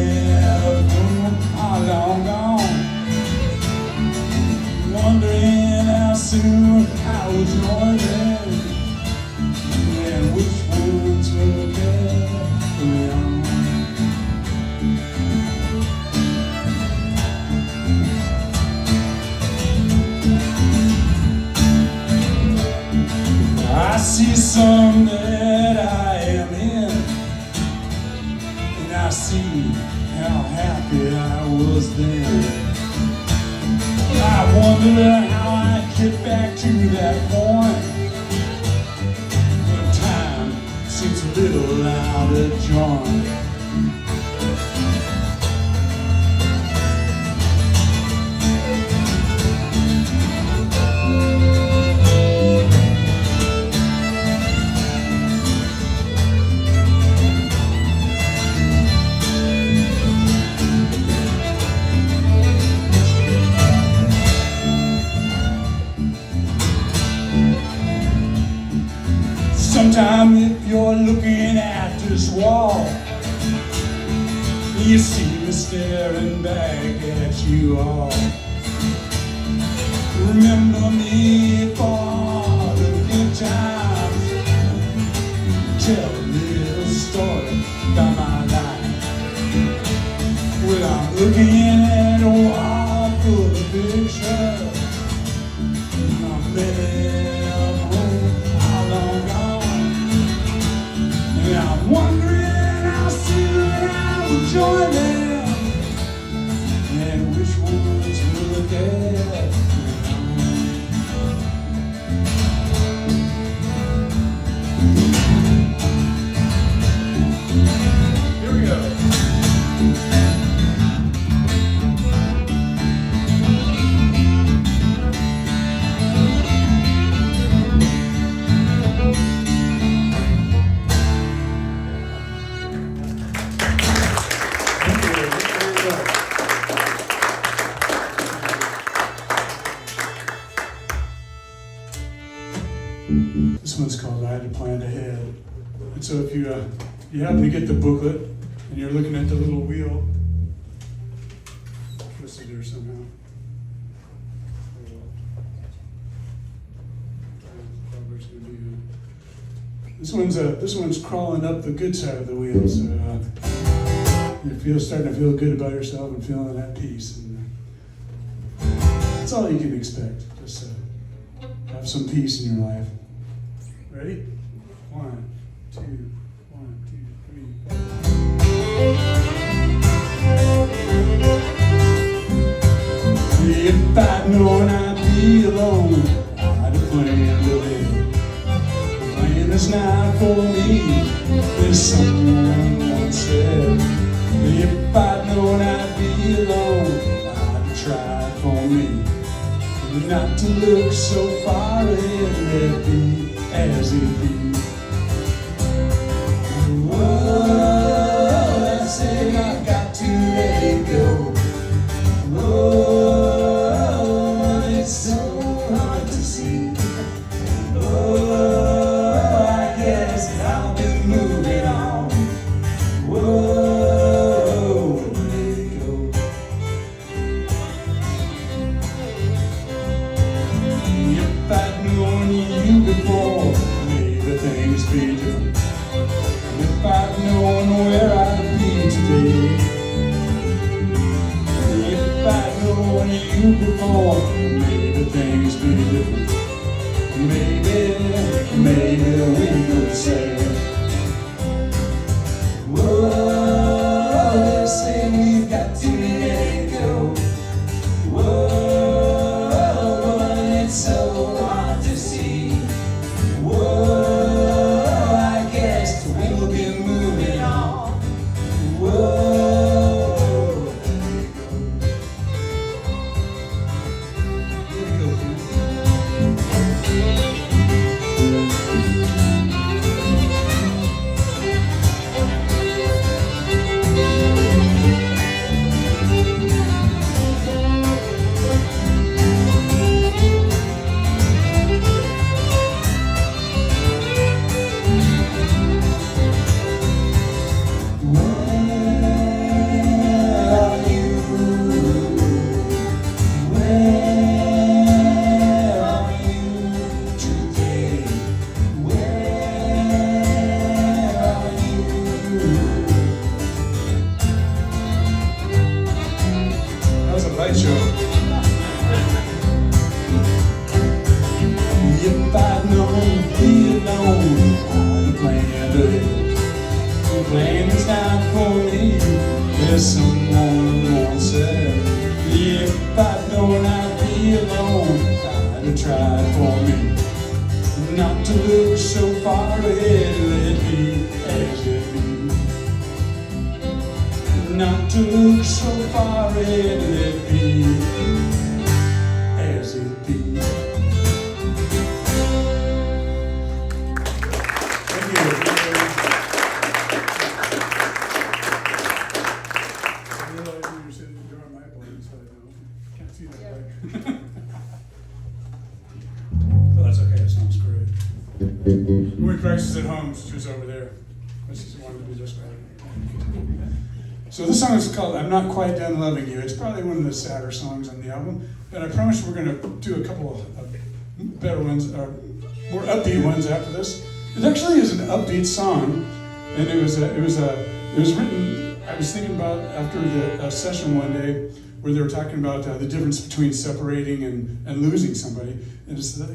of whom are long gone. Wondering how soon I will join them, and which ones will carry on. I see some that I am in, and I see how happy I was then. I wonder how I get back to that point, but time seems a little out of joint. Sometime if you're looking at this wall, you see me staring back at you all. Remember me for the good times, tell a little story about my life. Well, I'm looking at a wall full of pictures, many of whom are long gone. And I'm wondering how soon I will join them, and which ones will get Here we go. This one's called I Had to Plan Ahead. And so if you happen to get the booklet and you're looking at the little wheel, twisted here somehow. Robert's gonna be This one's crawling up the good side of the wheel, so you're starting to feel good about yourself and feeling at peace. And that's all you can expect. Just have some peace in your life. Ready? 1, 2, 1, 2, 3. If I'd known I'd be alone, I'd have planned ahead. The plan is not for me, there's something once said. If I'd known I'd be alone, I'd have tried for me. Not to look so far ahead, let be as it be. Oh, I say I've got to let it go. Oh, it's so hard to see. Oh, I guess I'll be moving on. Whoa, let it go. If I'd known you before, maybe things be different. If I'd known where I'd be today. If I'd known you before, maybe things be different. Maybe we could say, whoa, they say we've got to let it go. Whoa, but it's so hard to see. Whoa, I guess we'll be moving on. Whoa. If I'd known be alone, I'd planned ahead. The plan is not for me, there's someone once said. If I'd known I'd be alone, I'd have tried for me. Not to look so far ahead, let be as it be. Not to look so far ahead, let be as it be. Well, that's okay, it sounds great. When we practice at home, she's over there. I just wanted to be just right. So this song is called I'm Not Quite Done Loving You. It's probably one of the sadder songs on the album, but I promise we're going to do a couple of better ones, or more upbeat ones after this. It actually is an upbeat song, and it was written, I was thinking about after the session one day where they were talking about the difference between separating and losing somebody. And it's that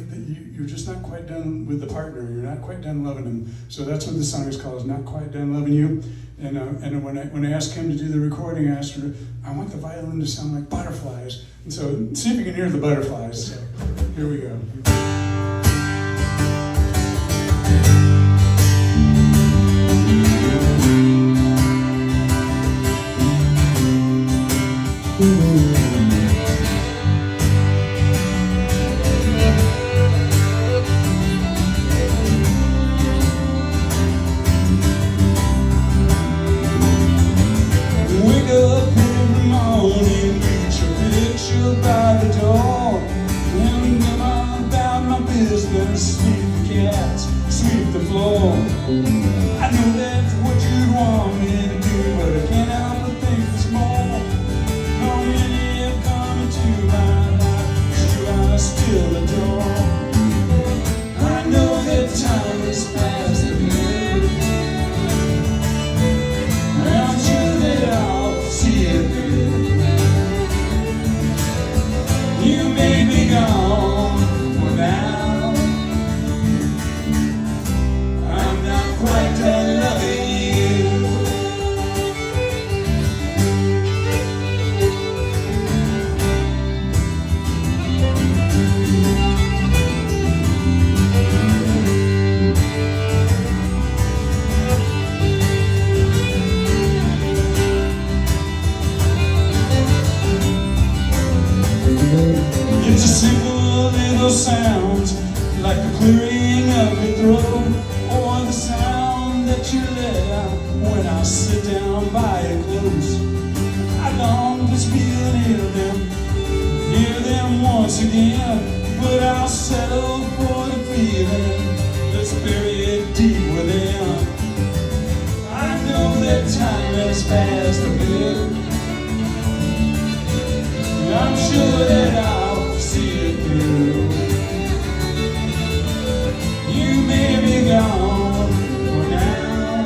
you're just not quite done with the partner, you're not quite done loving them. So that's what the song is called, is Not Quite Done Loving You. And when I asked him to do the recording, I asked her, I want the violin to sound like butterflies. And so see if you can hear the butterflies. So here we go. Wake up every morning, reach a picture by the door, and go about my business, sweep the cats, sweep the floor. I know that's what you want me to do, but I can't help but think there's more. How many have come into my life, you I still adore. I know that time is past. letter when I sit down by it close. I long to feel hear them once again, but I'll settle for the feeling that's buried deep within. I know that time has passed a bit. I'm sure that I'll see it through. You may be gone for now.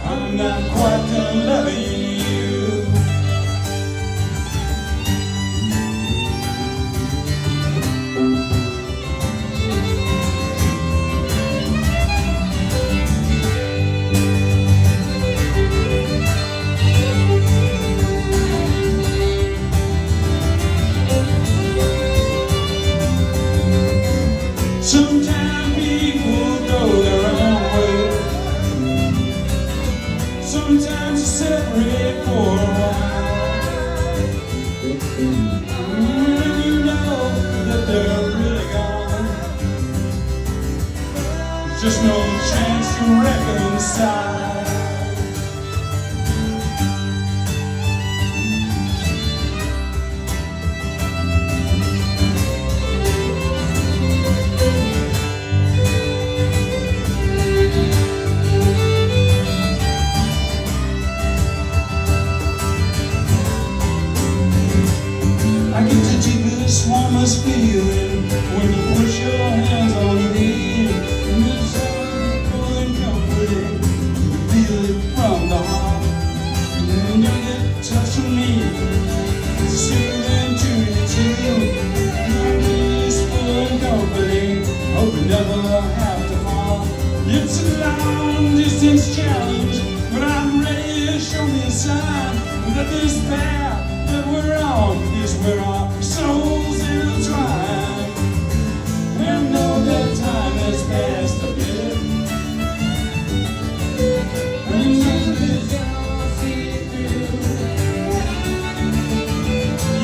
I'm not quite done loving you. Sometimes people go their own way. Sometimes they separate for a while. And you know that they're really gone. There's just no chance to reconcile. I get to take this warmest feeling when you put your hands on me. And it's so and comforting to feel it from the heart. And you get touching me, soothing to you too. Peaceful and comforting, hope we never have to part. It's a long distance challenge, but I'm ready to show me a sign that this path that we're on is where our souls intertwine. And know that time has passed a bit. And know that I'll see it through.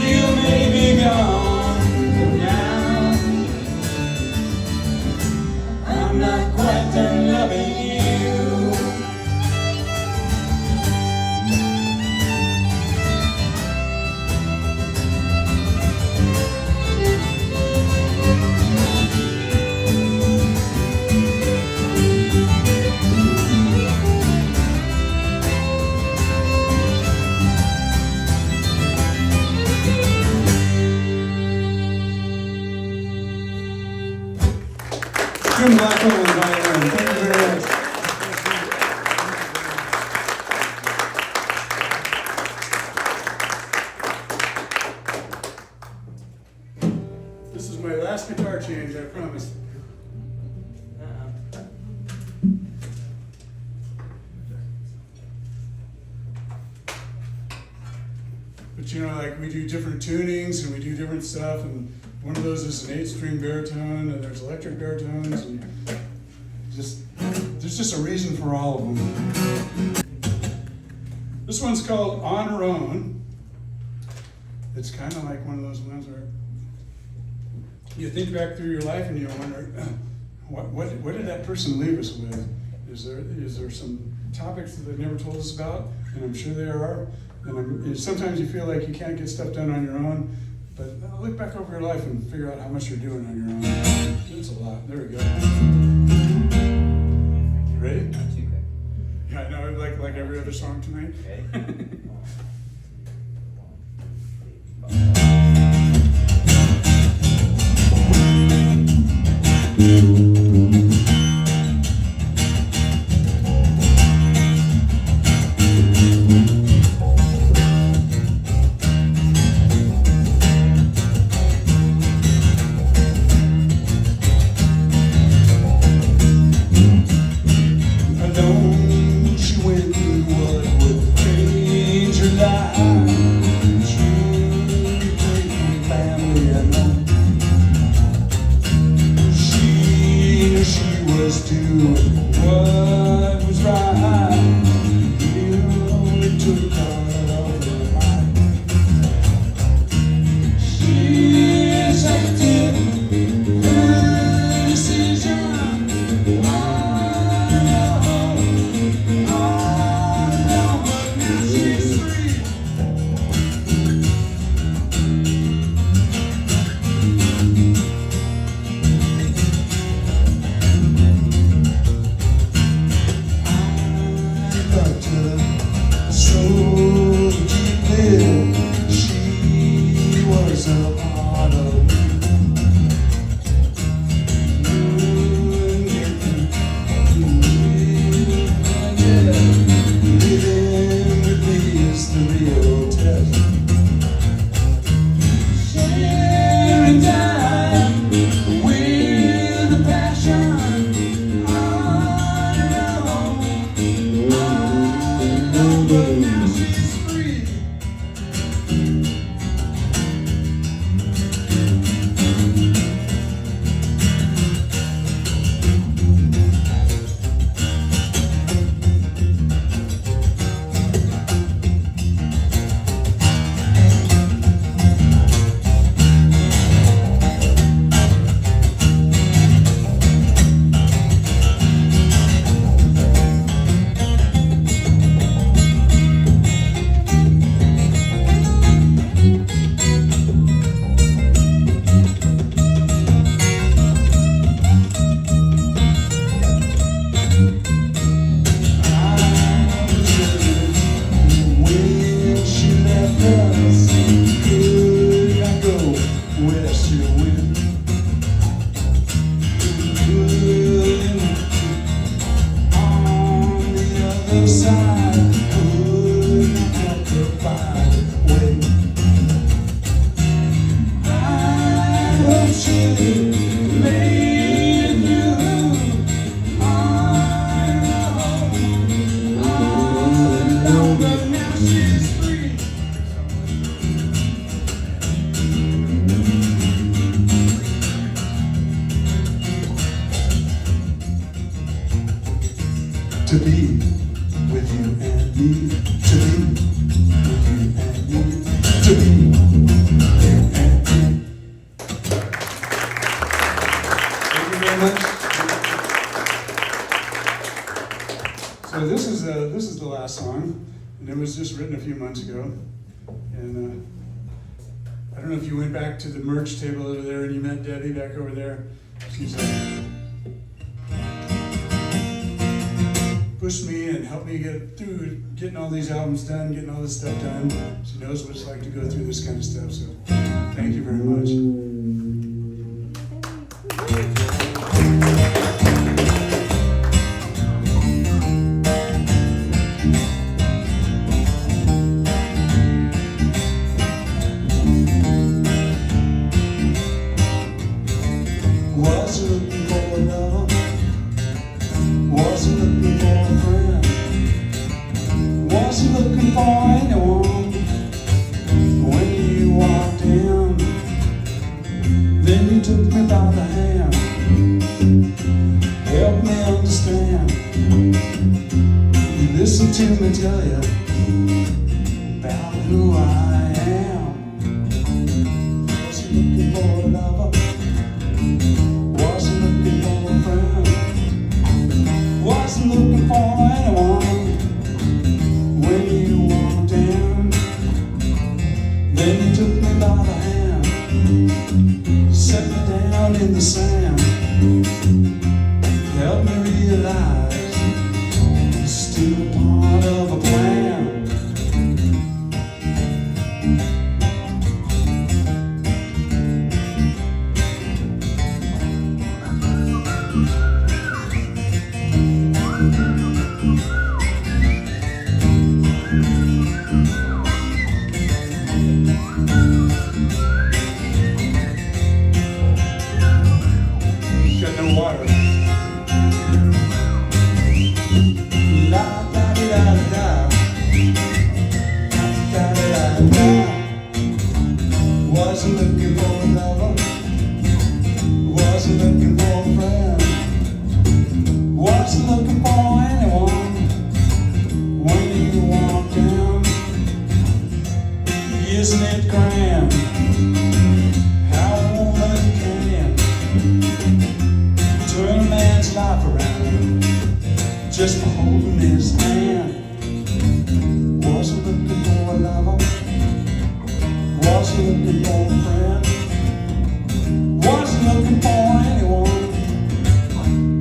You may be gone for now. I'm not quite done loving you. Jim Blackwell and violin. Thank you very much. This is my last guitar change, I promise. But you know, like we do different tunings and we do different stuff, and one of those is an 8-string baritone, and there's electric baritones, and there's just a reason for all of them. This one's called On Her Own. It's kind of like one of those ones where you think back through your life and you wonder, what did that person leave us with? Is there some topics that they've never told us about? And I'm sure there are. And sometimes you feel like you can't get stuff done on your own. But look back over your life and figure out how much you're doing on your own. It's a lot. There we go. Ready? Not too quick. Yeah, I know, like every other song tonight. Alone she went through what would change her life. She taking family alone. She other side could not help but find a way. I hope she made it through. I know, but now she's free. To be with you and me, to be with you and me, to be with you and me. Thank you very much. So this is the last song, and it was just written a few months ago. And I don't know if you went back to the merch table over there and you met Debbie back over there. She's pushed me and helped me get through getting all these albums done, getting all this stuff done. She knows what it's like to go through this kind of stuff, so thank you very much. Wasn't looking for a lover, wasn't looking for a friend, wasn't looking for anyone. When you walked in, then you took me by the hand, helped me understand. You listened to me tell you about who I am. Wasn't looking for a lover, wasn't looking for a friend, wasn't looking for anyone. When you walked in, then you took me by the hand, set me down in the sand, helped me realize it's still part of a plan. Got no water. La da di da da, da da da. Wasn't looking for a lover, wasn't looking for a friend, wasn't looking for anyone. When you walked in, isn't it grand how a woman can turn a man's life around just for holding his hand? Wasn't looking for a lover, wasn't looking for a friend, wasn't looking for anyone.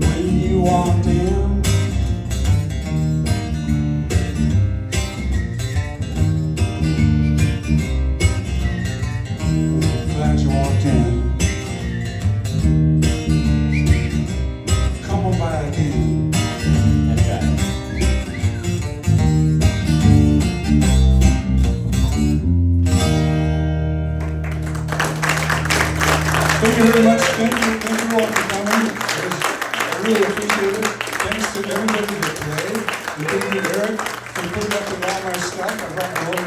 When you walked in, glad you walked in. Come on by again. That's right. Thank you very much. Thank you all for coming. I really appreciate it. Thanks to everybody that played. And thank you, Eric, for putting up with all my stuff. I brought my whole